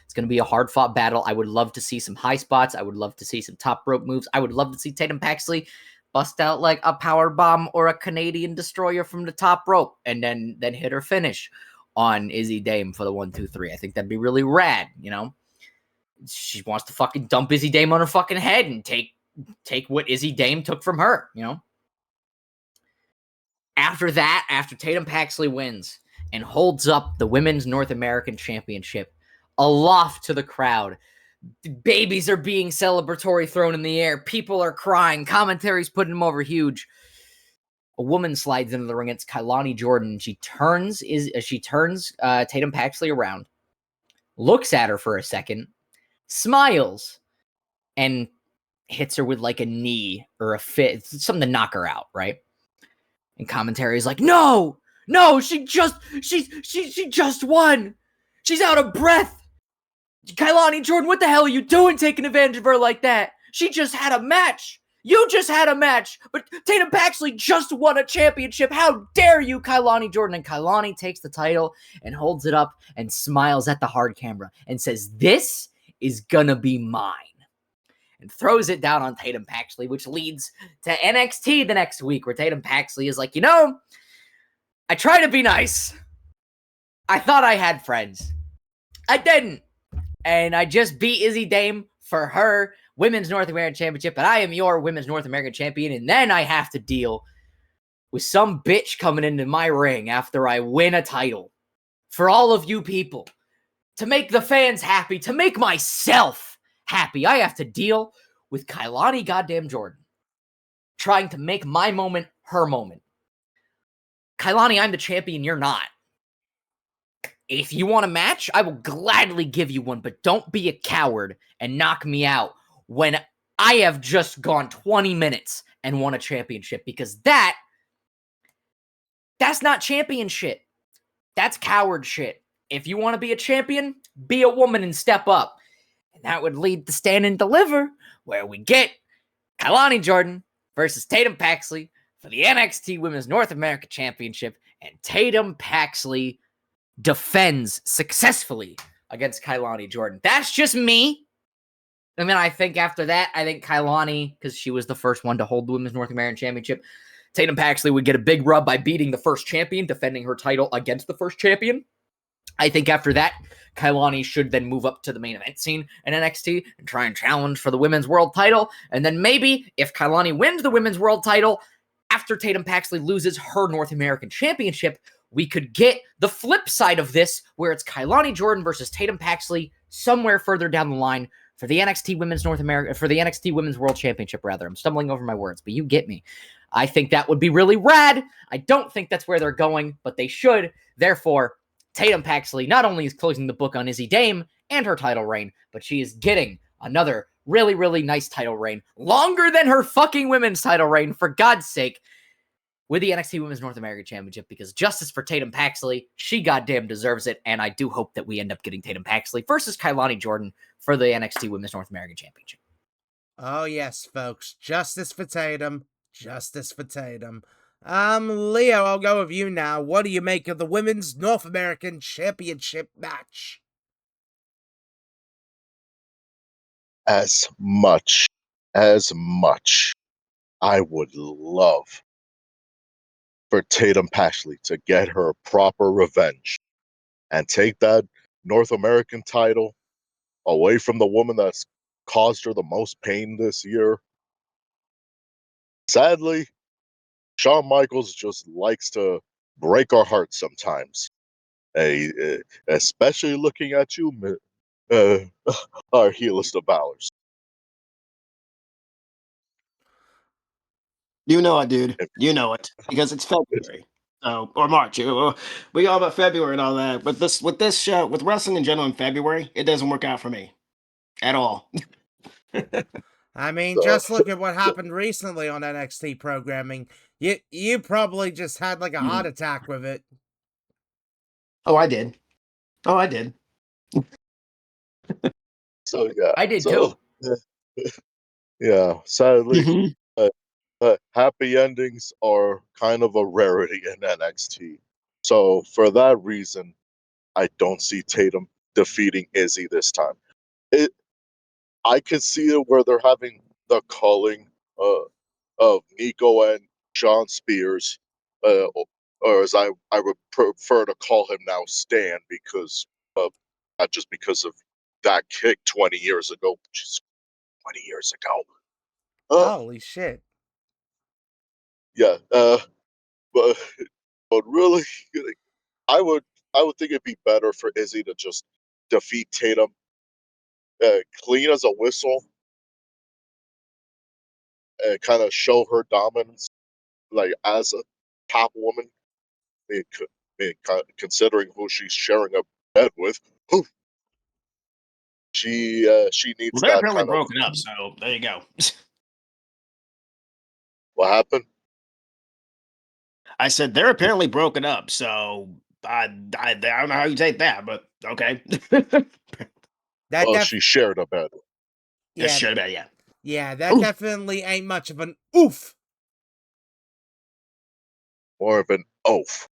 It's going to be a hard-fought battle. I would love to see some high spots. I would love to see some top rope moves. I would love to see Tatum Paxley bust out like a power bomb or a Canadian destroyer from the top rope and then hit her finish on Izzy Dame for the 1-2-3. I think that'd be really rad, you know? She wants to fucking dump Izzy Dame on her fucking head and take what Izzy Dame took from her, you know? After that, after Tatum Paxley wins and holds up the Women's North American Championship aloft to the crowd, babies are being celebratory thrown in the air. People are crying. Commentary's putting them over huge. A woman slides into the ring. It's Kailani Jordan. She turns Tatum Paxley around, looks at her for a second, smiles, and hits her with like a knee or a fit, something to knock her out, right? And commentary is like, no, she just won. She's out of breath. Kailani Jordan, what the hell are you doing taking advantage of her like that? She just had a match. You just had a match, but Tatum Paxley just won a championship. How dare you, Kailani Jordan? And Kailani takes the title and holds it up and smiles at the hard camera and says, this is gonna be mine. And throws it down on Tatum Paxley, which leads to NXT the next week, where Tatum Paxley is like, you know, I try to be nice. I thought I had friends. I didn't. And I just beat Izzy Dame for her Women's North American Championship, but I am your Women's North American Champion, and then I have to deal with some bitch coming into my ring after I win a title. For all of you people, to make the fans happy, to make myself happy, I have to deal with Kailani goddamn Jordan, trying to make my moment her moment. Kailani, I'm the champion, you're not. If you want a match, I will gladly give you one, but don't be a coward and knock me out when I have just gone 20 minutes and won a championship, because that's not champion shit. That's coward shit. If you want to be a champion, be a woman and step up. And that would lead to Stand and Deliver, where we get Kailani Jordan versus Tatum Paxley for the NXT Women's North American Championship, and Tatum Paxley defends successfully against Kailani Jordan. That's just me. And then I think after that, Kailani, because she was the first one to hold the Women's North American Championship, Tatum Paxley would get a big rub by beating the first champion, defending her title against the first champion. I think after that, Kailani should then move up to the main event scene in NXT and try and challenge for the Women's World title. And then maybe if Kailani wins the Women's World title after Tatum Paxley loses her North American Championship, we could get the flip side of this, where it's Kailani Jordan versus Tatum Paxley somewhere further down the line for the NXT Women's World Championship, rather. I'm stumbling over my words, but you get me. I think that would be really rad. I don't think that's where they're going, but they should. Therefore, Tatum Paxley not only is closing the book on Izzy Dame and her title reign, but she is getting another really, really nice title reign, longer than her fucking women's title reign, for God's sake, with the NXT Women's North American Championship, because justice for Tatum Paxley, she goddamn deserves it, and I do hope that we end up getting Tatum Paxley versus Kailani Jordan for the NXT Women's North American Championship. Oh yes, folks. Justice for Tatum. Justice for Tatum. Leo, I'll go with you now. What do you make of the Women's North American Championship match? As much I would love for Tatum Paxley to get her proper revenge and take that North American title away from the woman that's caused her the most pain this year. Sadly, Shawn Michaels just likes to break our hearts sometimes. Especially looking at you, our heelist of Balors. You know it, dude. You know it, because it's February. So, or March. We all about February and all that. But with this show, with wrestling in general in February, it doesn't work out for me at all. I mean, So, just look at what happened recently on NXT programming. You probably just had like a heart Mhm. attack with it. Oh, I did. Oh, I did. so yeah. I did So too. yeah. Sadly, Mhm. happy endings are kind of a rarity in NXT. So for that reason, I don't see Tatum defeating Izzy this time. It I could see it where they're having the culling uh, of Nico and Sean Spears, or as I would prefer to call him now, Stan, because not just because of that kick 20 years ago, which is 20 years ago. Holy shit. Yeah, but really, I would I would think it'd be better for Izzy to just defeat Tatum, clean as a whistle, and kind of show her dominance, like as a top woman. I mean, considering who she's sharing a bed with, whew, she Well, needs they're that apparently kind of broken up, so there you go. what happened. I said they're apparently broken up, so I don't know how you take that, but okay. That Well, def she shared a bed, That's yeah, shit about yeah. yeah, that Ooh, definitely ain't much of an oof. more of an oaf.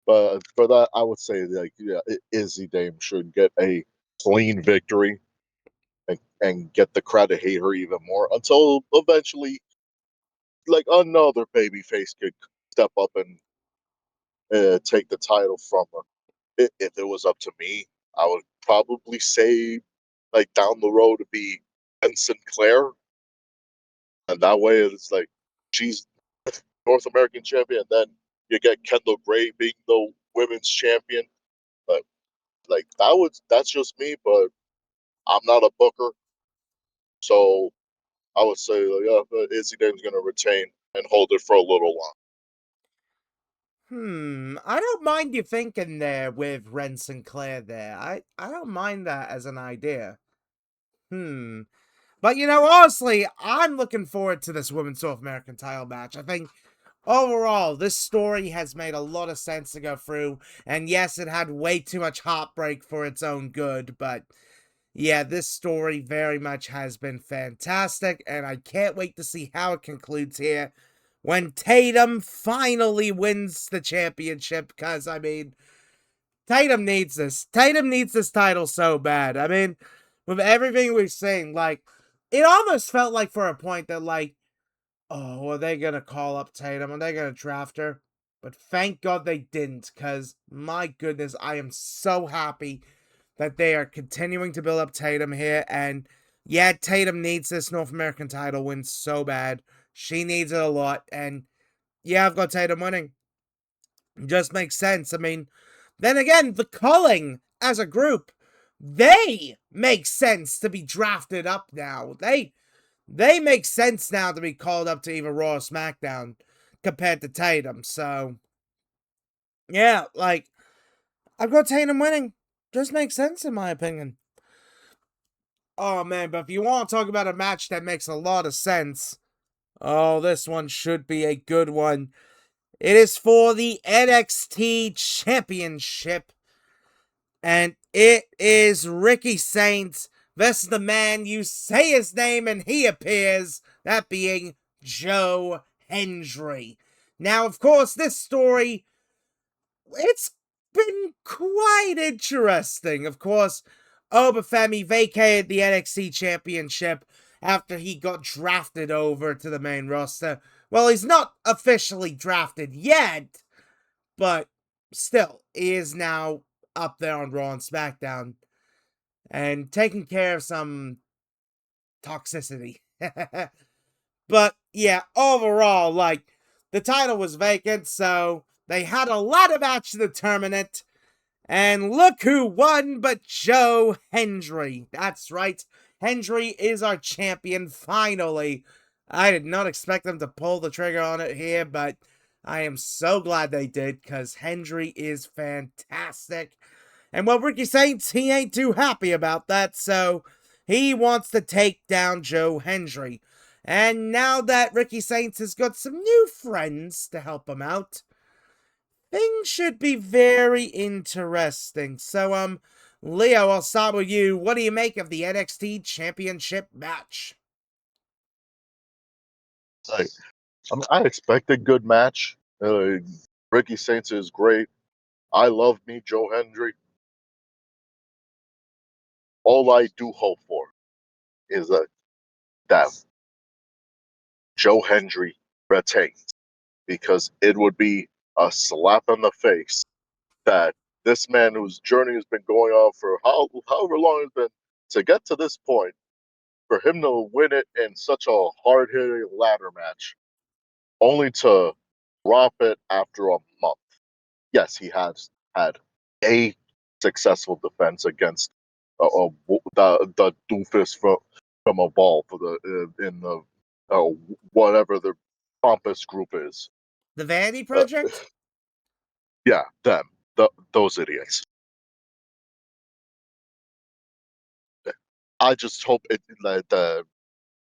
But for that, I would say like yeah, Izzy Dame should get a clean victory and get the crowd to hate her even more until eventually, like another babyface could step up and take the title from her. If it was up to me, I would probably say like down the road to be Ben Sinclair, and that way it's like she's North American champion, and then you get Kendall Gray being the women's champion. But like that's just me, but I'm not a booker, so I would say like, yeah, Izzy Dame's gonna retain and hold it for a little while. I don't mind you thinking there with Ren Sinclair there. I don't mind that as an idea. But honestly, I'm looking forward to this Women's North American title match. I think overall, this story has made a lot of sense to go through. And yes, it had way too much heartbreak for its own good, but yeah, this story very much has been fantastic, and I can't wait to see how it concludes here when Tatum finally wins the championship, because, I mean, Tatum needs this. Tatum needs this title so bad. I mean, with everything we've seen, like, it almost felt like for a point that, like, oh, are they going to call up Tatum? Are they going to draft her? But thank God they didn't, because, my goodness, I am so happy that they are continuing to build up Tatum here. And yeah, Tatum needs this North American title win so bad. She needs it a lot. And yeah, I've got Tatum winning. It just makes sense. I mean, then again, the culling as a group, they make sense to be drafted up now. They make sense now to be called up to either Raw or SmackDown compared to Tatum. So yeah, like, I've got Tatum winning. Just makes sense in my opinion. Oh man, but if you want to talk about a match that makes a lot of sense, oh, this one should be a good one. It is for the NXT Championship, and it is Ricky Saints versus the man you say his name and he appears, that being Joe Hendry. Now, of course, this story, it's been quite interesting. Of course, Obafemi vacated the NXT Championship after he got drafted over to the main roster. Well, he's not officially drafted yet, but still, he is now up there on Raw and SmackDown and taking care of some toxicity. But yeah, overall, like, the title was vacant, so they had a ladder match to determine it. And look who won but Joe Hendry. That's right, Hendry is our champion finally. I did not expect them to pull the trigger on it here, but I am so glad they did, because Hendry is fantastic. And well, Ricky Saints, he ain't too happy about that, so he wants to take down Joe Hendry. And now that Ricky Saints has got some new friends to help him out, things should be very interesting. So, Leo, I'll start with you. What do you make of the NXT Championship match? Like, I expect a good match. Ricky Saints is great. I love me Joe Hendry. All I do hope for is that Joe Hendry retains, because it would be a slap in the face that this man whose journey has been going on for however long it's been, to get to this point, for him to win it in such a hard hitting ladder match, only to drop it after a month. Yes, he has had a successful defense against the doofus from Evolve for in the uh, whatever the pompous group is. The Vanity Uh, Project? yeah, them, those idiots. I just hope that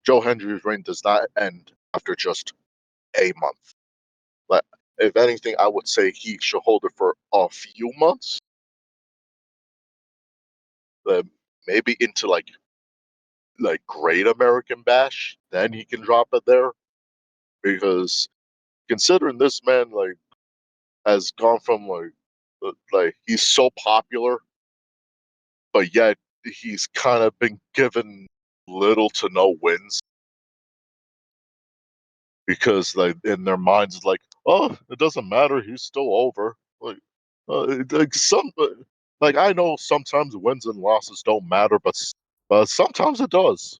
Joe Hendry's reign does not end after just a month. But if anything, I would say he should hold it for a few months, uh, maybe into like Great American Bash. Then he can drop it there, because considering this man has gone from like he's so popular, but yet he's kind of been given little to no wins, because like in their minds it's like, oh, it doesn't matter, he's still over. Like like I know sometimes wins and losses don't matter, but sometimes it does.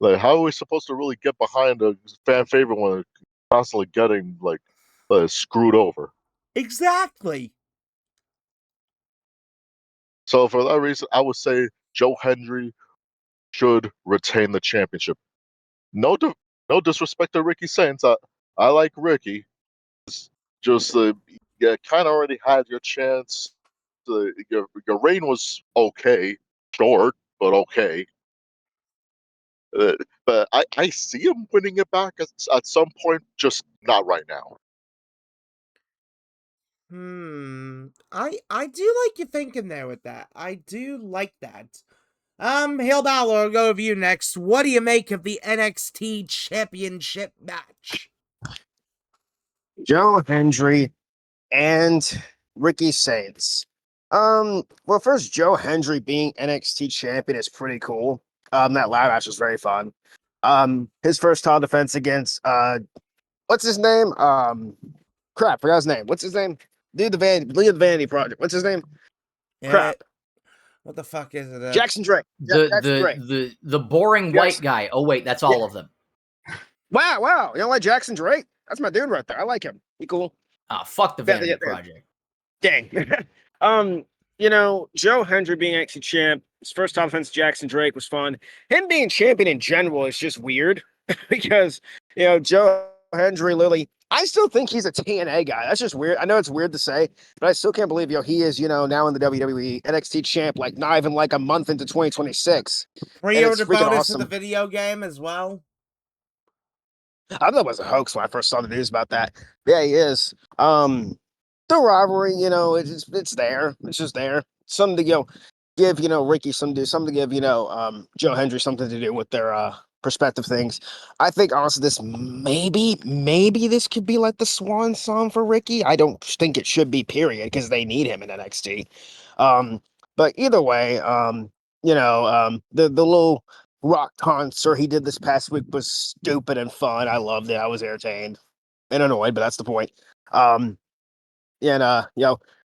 Like, how are we supposed to really get behind a fan favorite when it's constantly getting screwed over? Exactly. So for that reason, I would say Joe Hendry should retain the championship. No, no disrespect to Ricky Saints. I like Ricky. Just you kind of already had your chance. Your reign was okay, short but okay. Uh, but I see him winning it back at some point, just not right now. I do like you thinking there with that. I do like that. HeelBalor, I'll go with you next. What do you make of the NXT Championship match? Joe Hendry and Ricky Saints. Well, first, Joe Hendry being NXT champion is pretty cool. That ladder match was very fun. His first title defense against what's his name? Forgot his name. What's his name? Lead the Vanity Project. What's his name? Yeah, Crap. what the fuck is it? Jackson Drake. Jackson Drake. The boring Yes. white guy. Oh wait, that's all of them. Wow. You don't like Jackson Drake? That's my dude right there. I like him. He cool. Ah, fuck the Vanity Project. Dang. Joe Hendry being NXT champ, his first time against Jackson Drake was fun. Him being champion in general is just weird because, Joe Hendry literally, I still think he's a TNA guy. That's just weird. I know it's weird to say, but I still can't believe, he is, now in the WWE NXT champ, like not even like a month into 2026. Pre-order freaking bonus of awesome. the video game as well. I thought it was a hoax when I first saw the news about that. Yeah, he is. The rivalry, it's there. It's just there. Something to give Ricky something to give Joe Hendry something to do with their perspective things. I think honestly, this maybe this could be like the swan song for Ricky. I don't think it should be, period, because they need him in NXT. But either way, the little rock concert he did this past week was stupid and fun. I loved it. I was entertained and annoyed, but that's the point. And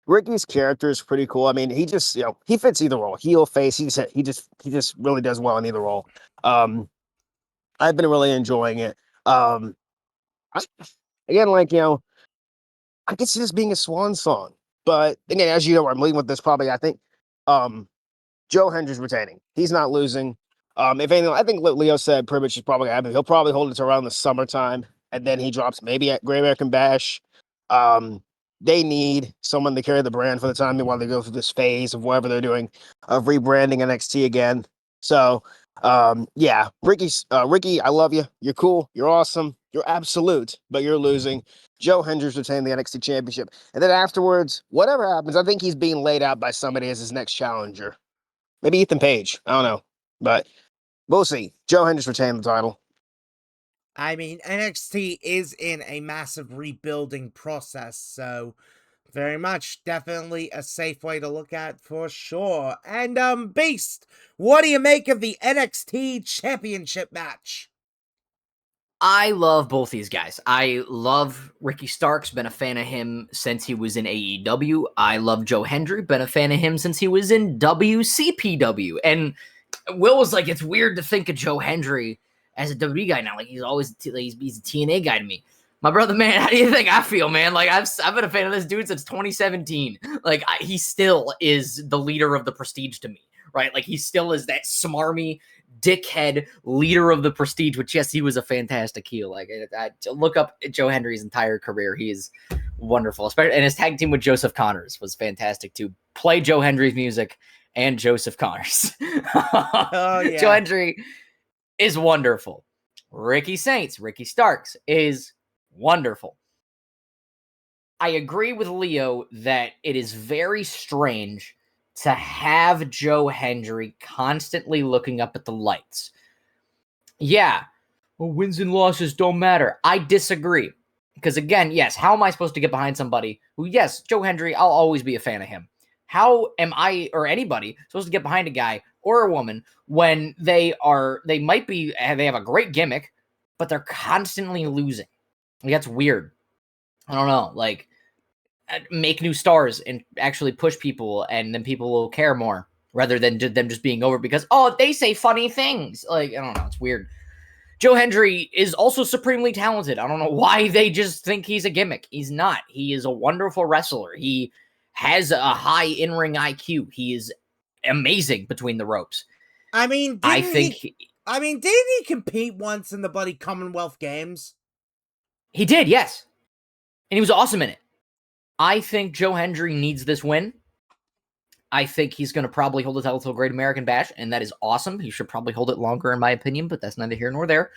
Ricky's character is pretty cool. I mean, he just he fits either role, heel, face. He just really does well in either role. I've been really enjoying it. I, again, I could see this being a swan song, but again, as you know, where I'm leading with this, probably I think Joe Hendry's retaining. He's not losing. If anything, I think what Leo said pretty much is probably gonna happen. He'll probably hold it to around the summertime. and then he drops maybe at Great American Bash. They need someone to carry the brand for the time while they go through this phase of whatever they're doing of rebranding NXT again. So, yeah, Ricky, I love you. You're cool. You're awesome. You're absolute, but you're losing. Joe Hendricks retained the NXT Championship, and then afterwards, whatever happens, I think he's being laid out by somebody as his next challenger. Maybe Ethan Page. I don't know, but we'll see. Joe Hendricks retained the title. I mean, NXT is in a massive rebuilding process, so very much definitely a safe way to look at for sure. And Beast, what do you make of the NXT Championship match? I love both these guys. I love Ricky Starks, been a fan of him since he was in AEW. I love Joe Hendry, been a fan of him since he was in WCPW. And Will was like, it's weird to think of Joe Hendry as a WWE guy now. Like he's always he's a TNA guy to me. My brother, man, how do you think I feel, man? Like I've been a fan of this dude since 2017. Like he still is the leader of the Prestige to me, right? Like he still is that smarmy dickhead leader of the Prestige. Which yes, he was a fantastic heel. Like I look up Joe Hendry's entire career. He is wonderful, especially and his tag team with Joseph Connors was fantastic too. Play Joe Hendry's music and Joseph Connors. Oh, yeah. Joe Hendry is wonderful. Ricky Starks is wonderful. I agree with Leo that it is very strange to have Joe Hendry constantly looking up at the lights. Yeah, well, wins and losses don't matter. I disagree. Because again, yes, how am I supposed to get behind somebody who, yes, Joe Hendry, I'll always be a fan of him. How am I or anybody supposed to get behind a guy or a woman when they have a great gimmick, but they're constantly losing? Like, that's weird. I don't know. Like, make new stars and actually push people, and then people will care more rather than them just being over because, oh, they say funny things. Like, I don't know. It's weird. Joe Hendry is also supremely talented. I don't know why they just think he's a gimmick. He's not. He is a wonderful wrestler. He has a high in-ring IQ. He is amazing between the ropes. I mean, didn't he compete once in the Bloody Commonwealth Games? He did, yes. And he was awesome in it. I think Joe Hendry needs this win. I think he's going to probably hold the title till Great American Bash, and that is awesome. He should probably hold it longer, in my opinion, but that's neither here nor there.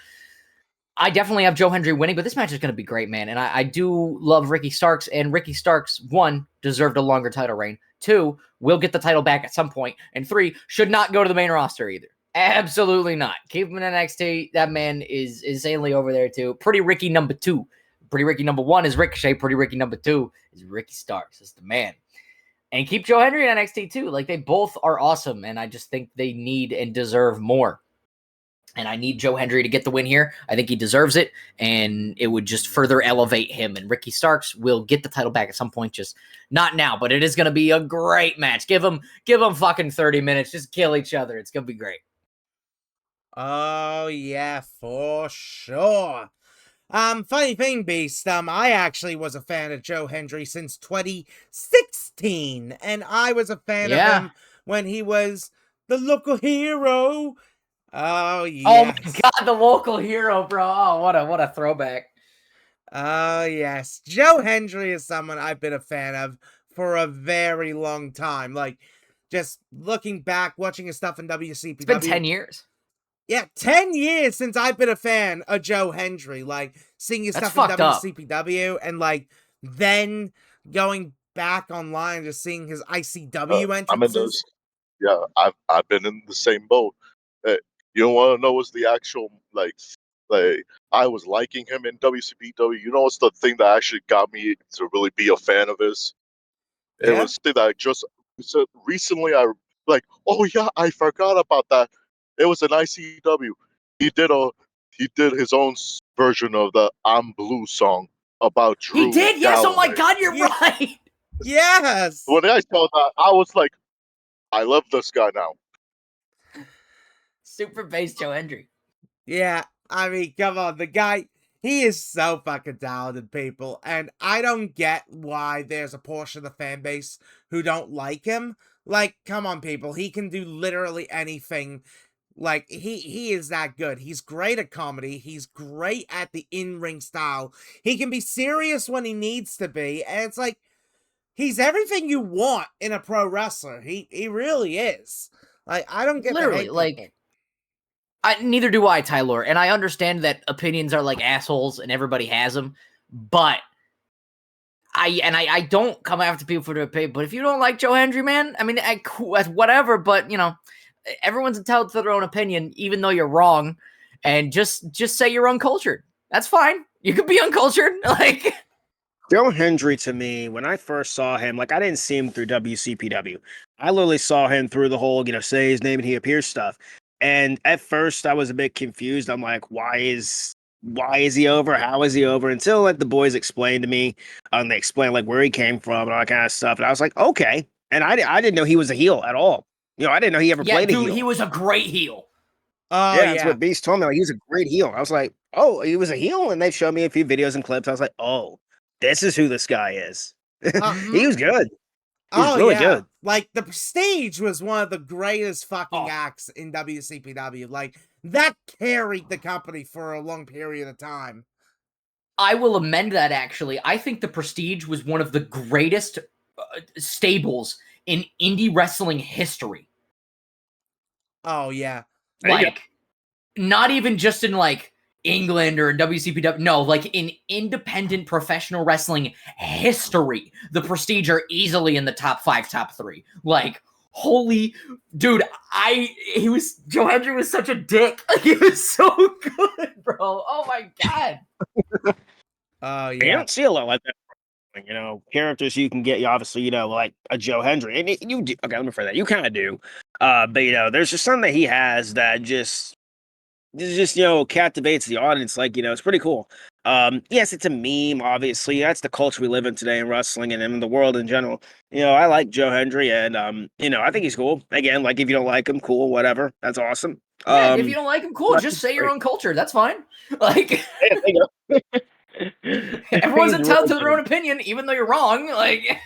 I definitely have Joe Hendry winning, but this match is going to be great, man. And I do love Ricky Starks, and Ricky Starks, 1, deserved a longer title reign. 2, will get the title back at some point. And 3, should not go to the main roster either. Absolutely not. Keep him in NXT. That man is insanely over there, too. Pretty Ricky number 2. Pretty Ricky number 1 is Ricochet. Pretty Ricky number 2 is Ricky Starks. That's the man. And keep Joe Hendry in NXT, too. Like, they both are awesome, and I just think they need and deserve more. And I need Joe Hendry to get the win here. I think he deserves it, and it would just further elevate him. And Ricky Starks will get the title back at some point, just not now. But it is going to be a great match. Give them fucking 30 minutes. Just kill each other. It's going to be great. Oh, yeah, for sure. Funny thing, Beast, I actually was a fan of Joe Hendry since 2016, and I was a fan of him when he was the local hero. Oh, yes. Oh, my God, the local hero, bro. Oh, what a throwback. Oh, yes. Joe Hendry is someone I've been a fan of for a very long time. Like, just looking back, watching his stuff in WCPW. It's been 10 years. Yeah, 10 years since I've been a fan of Joe Hendry. Like, seeing his stuff in WCPW and, like, then going back online, just seeing his ICW entrances. I'm in those. Yeah, I've been in the same boat. You don't want to know what's the actual like I was liking him in WCPW. You know what's the thing that actually got me to really be a fan of his? It was the thing that I just recently I like. Oh yeah, I forgot about that. It was an ICW. He did his own version of the "I'm Blue" song about Drew. He did, yes. Galloway. Oh my God, you're right. Yes. When I saw that, I was like, I love this guy now. Super bass Joe Hendry. Yeah, I mean, come on, the guy, he is so fucking talented, people, and I don't get why there's a portion of the fan base who don't like him. Like, come on, people, he can do literally anything. Like, he is that good. He's great at comedy. He's great at the in-ring style. He can be serious when he needs to be, and it's like, he's everything you want in a pro wrestler. He really is. Like, I don't get the Literally, hate people. like, neither do I, Tyler. And I understand that opinions are like assholes and everybody has them, but I don't come after people for their opinion. But if you don't like Joe Hendry, man, I mean, that's whatever. But you know, everyone's entitled to their own opinion, even though you're wrong. And just say you're uncultured. That's fine. You could be uncultured. Like, Joe Hendry, to me, when I first saw him, like I didn't see him through WCPW. I literally saw him through the whole, say his name and he appears stuff. And at first I was a bit confused. I'm like, why is he over? How is he over? Until like the boys explained to me, they explained like where he came from and all that kind of stuff. And I was like, okay. And I didn't know he was a heel at all. I didn't know he ever yeah, played a dude, heel. he was a great heel. Oh, Yeah, that's what Beast told me. Like, he's a great heel. I was like, oh, he was a heel, and they showed me a few videos and clips. I was like, oh, this is who this guy is. He was good. He was really good. Like, the Prestige was one of the greatest fucking acts in WCPW. Like, that carried the company for a long period of time. I will amend that, actually. I think the Prestige was one of the greatest stables in indie wrestling history. Oh, yeah. Like, not even just in, like, England or WCPW. No, like, in independent professional wrestling history, the Prestige are easily in the top 5, top 3. Like, holy... Dude, Joe Hendry was such a dick. Like, he was so good, bro. Oh, my God. Oh, You yeah. don't see a lot like that. Characters you can get, obviously, like a Joe Hendry. And you do. Okay, let me rephrase that. You kind of do. But, there's just something that he has that just captivates the audience. Like, it's pretty cool. Yes, it's a meme, obviously. That's the culture we live in today in wrestling and in the world in general. I like Joe Hendry, and I think he's cool. Again, like, if you don't like him, cool, whatever. That's awesome. Yeah, if you don't like him, cool. Just say your own culture. That's fine. Like, everyone's entitled to their own opinion, even though you're wrong. Like,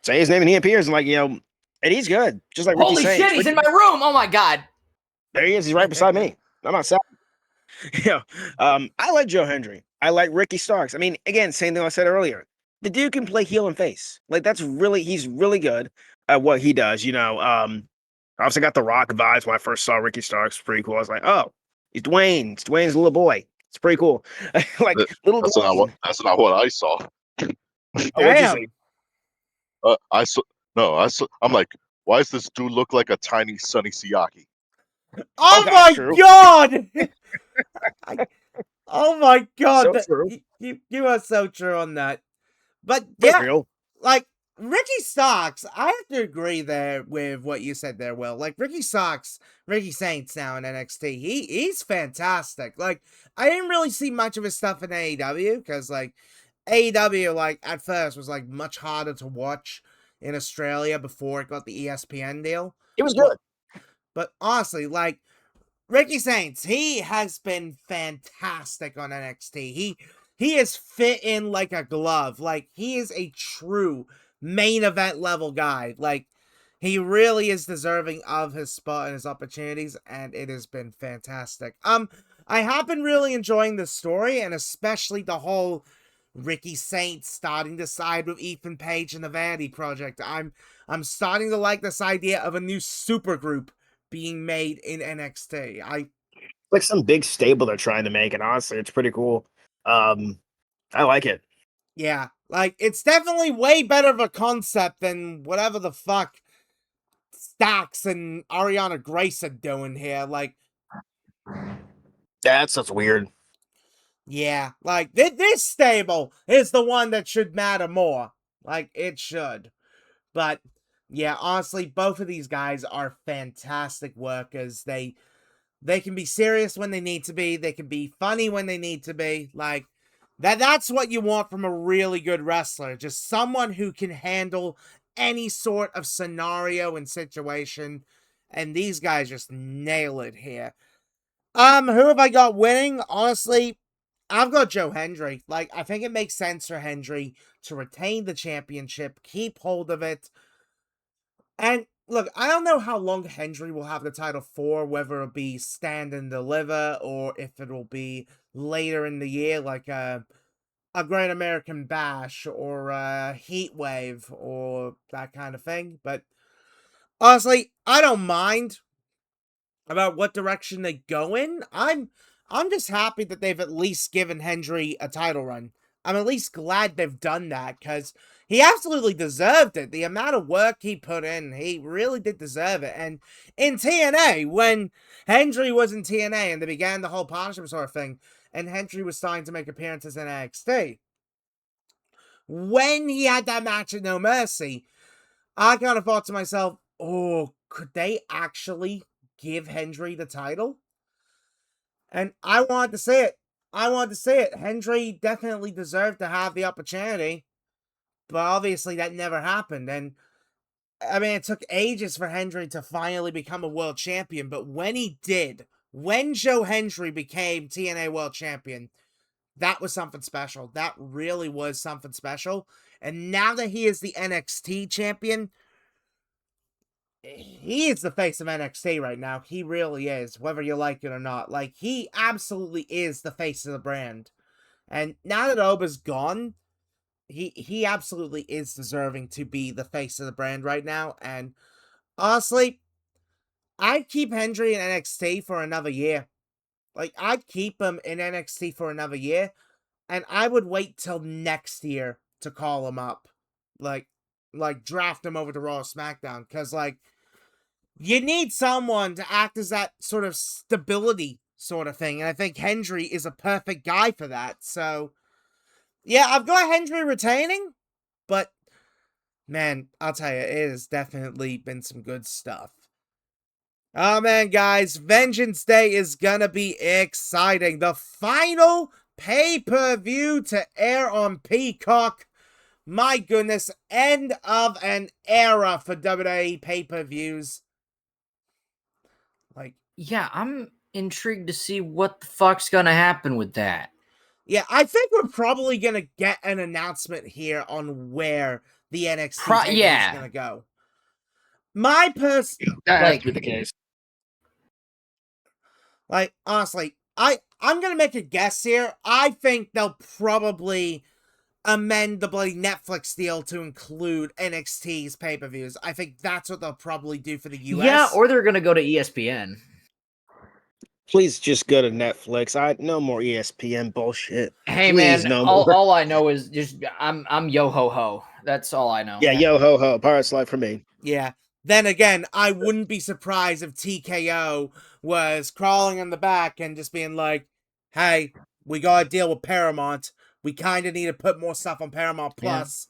say his name and he appears, and and he's good. Just like holy Ricky shit, he's in my room. Oh my God. There he is. He's right beside me. I'm outside. I like Joe Hendry. I like Ricky Starks. I mean, again, same thing I said earlier. The dude can play heel and face. Like, he's really good at what he does. I also got the Rock vibes when I first saw Ricky Starks. Pretty cool. I was like, oh, he's Dwayne. It's Dwayne's little boy. It's pretty cool. Like, little Dwayne. That's not what I saw. Oh, what'd you say? I saw. No, I'm like, why does this dude look like a tiny Sonny Siaki? Oh Okay, my true. God! Oh my God! So true. You are so true on that. But For yeah, real. like, Ricky Starks, I have to agree there with what you said there, Will. Like, Ricky Saints now in NXT, he's fantastic. Like, I didn't really see much of his stuff in AEW, because, like, AEW, like, at first was, like, much harder to watch in Australia before it got the ESPN deal. It was good. But honestly, like, Ricky Saints, he has been fantastic on NXT. He is fit in like a glove. Like, he is a true main event level guy. Like, he really is deserving of his spot and his opportunities, and it has been fantastic. I have been really enjoying the story, and especially the whole Ricky Saints starting to side with Ethan Page and the Vanity Project. I'm starting to like this idea of a new supergroup being made in NXT. Like some big stable they're trying to make, and honestly, it's pretty cool. I like it. Yeah, like, it's definitely way better of a concept than whatever the fuck Stacks and Ariana Grace are doing here. Like, That's weird. yeah, like, this stable is the one that should matter more. Like, it should. But, yeah, honestly, both of these guys are fantastic workers. They can be serious when they need to be. They can be funny when they need to be. Like, that's what you want from a really good wrestler. Just someone who can handle any sort of scenario and situation. And these guys just nail it here. Who have I got winning? Honestly, I've got Joe Hendry. Like, I think it makes sense for Hendry to retain the championship, keep hold of it. And look, I don't know how long Hendry will have the title for, whether it'll be Stand and Deliver, or if it'll be later in the year, like a Great American Bash, or a Heat Wave, or that kind of thing. But honestly, I don't mind about what direction they go in. I'm just happy that they've at least given Hendry a title run. I'm at least glad they've done that, because he absolutely deserved it. The amount of work he put in, he really did deserve it. And in TNA, when Hendry was in TNA and they began the whole partnership sort of thing, and Hendry was starting to make appearances in NXT, when he had that match at No Mercy, I kind of thought to myself, oh, could they actually give Hendry the title? And I wanted to see it. Hendry definitely deserved to have the opportunity, but obviously that never happened. And I mean, it took ages for Hendry to finally become a world champion, but when he did, when Joe Hendry became TNA world champion, that was something special. That really was something special. And now that he is the NXT champion, he is the face of NXT right now. He really is, whether you like it or not. Like, he absolutely is the face of the brand. And now that Oba's gone, he absolutely is deserving to be the face of the brand right now. And honestly, I'd keep Hendry in NXT for another year. Like, I'd keep him in NXT for another year, and I would wait till next year to call him up. Like draft him over to Raw or SmackDown, because, like, you need someone to act as that sort of stability sort of thing, and I think Hendry is a perfect guy for that. So, yeah, I've got Hendry retaining, but, man, I'll tell you, it has definitely been some good stuff. Oh, man, guys, Vengeance Day is gonna be exciting. The final pay-per-view to air on Peacock. My goodness, end of an era for WWE pay-per-views. Like, Yeah, I'm intrigued to see what the fuck's gonna happen with that. yeah, I think we're probably gonna get an announcement here on where the NXT pay-per-view is gonna go. My That has like, to be the case. Like, honestly, I'm gonna make a guess here. I think they'll probably amend the bloody Netflix deal to include NXT's pay-per-views. I think that's what they'll probably do for the US. yeah, or they're gonna go to ESPN. Please just go to Netflix. No more ESPN bullshit. Hey, Please, man, no more. all I know is just I'm yo ho ho. That's all I know. Yeah, yo ho ho. Pirates Life for me. Yeah. Then again, I wouldn't be surprised if TKO was crawling in the back and just being like, hey, we gotta deal with Paramount. We kind of need to put more stuff on Paramount Plus.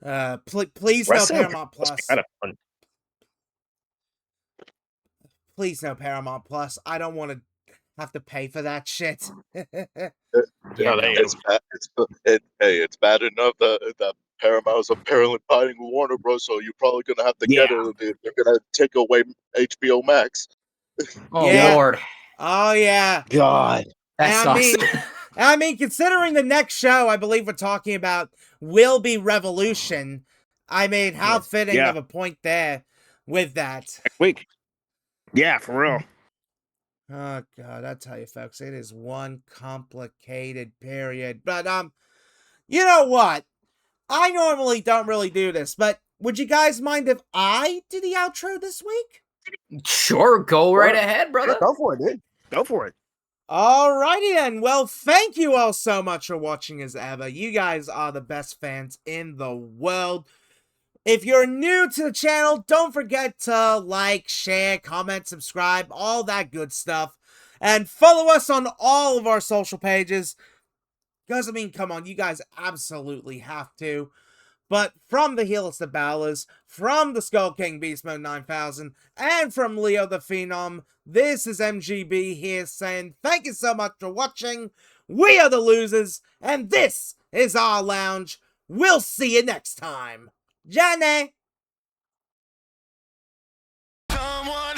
Yeah. Please no Paramount Plus. Kind of fun. Please no Paramount Plus. I don't want to have to pay for that shit. It's bad. It's bad enough that Paramount's apparently fighting with Warner Bros. So you're probably gonna have to get it. They're gonna take away HBO Max. Oh, yeah. Lord. Oh yeah. God. That sucks. I mean, considering the next show I believe we're talking about will be Revolution, I mean, how fitting of a point there with that. Next week. Yeah, for real. Oh God, I tell you, folks, it is one complicated period. But you know what? I normally don't really do this, but would you guys mind if I do the outro this week? Sure, go right ahead, brother. Go for it, dude. Go for it. Alrighty then. Well, thank you all so much for watching as ever. You guys are the best fans in the world. If you're new to the channel, don't forget to like, share, comment, subscribe, all that good stuff. And follow us on all of our social pages. Because, I mean, come on, you guys absolutely have to. But from the Heelest of Ballas, from the Skull King Beast Mode 9000, and from Leo the Phenom, this is MGB here saying thank you so much for watching. We are the losers, and this is our lounge. We'll see you next time. Johnny! Someone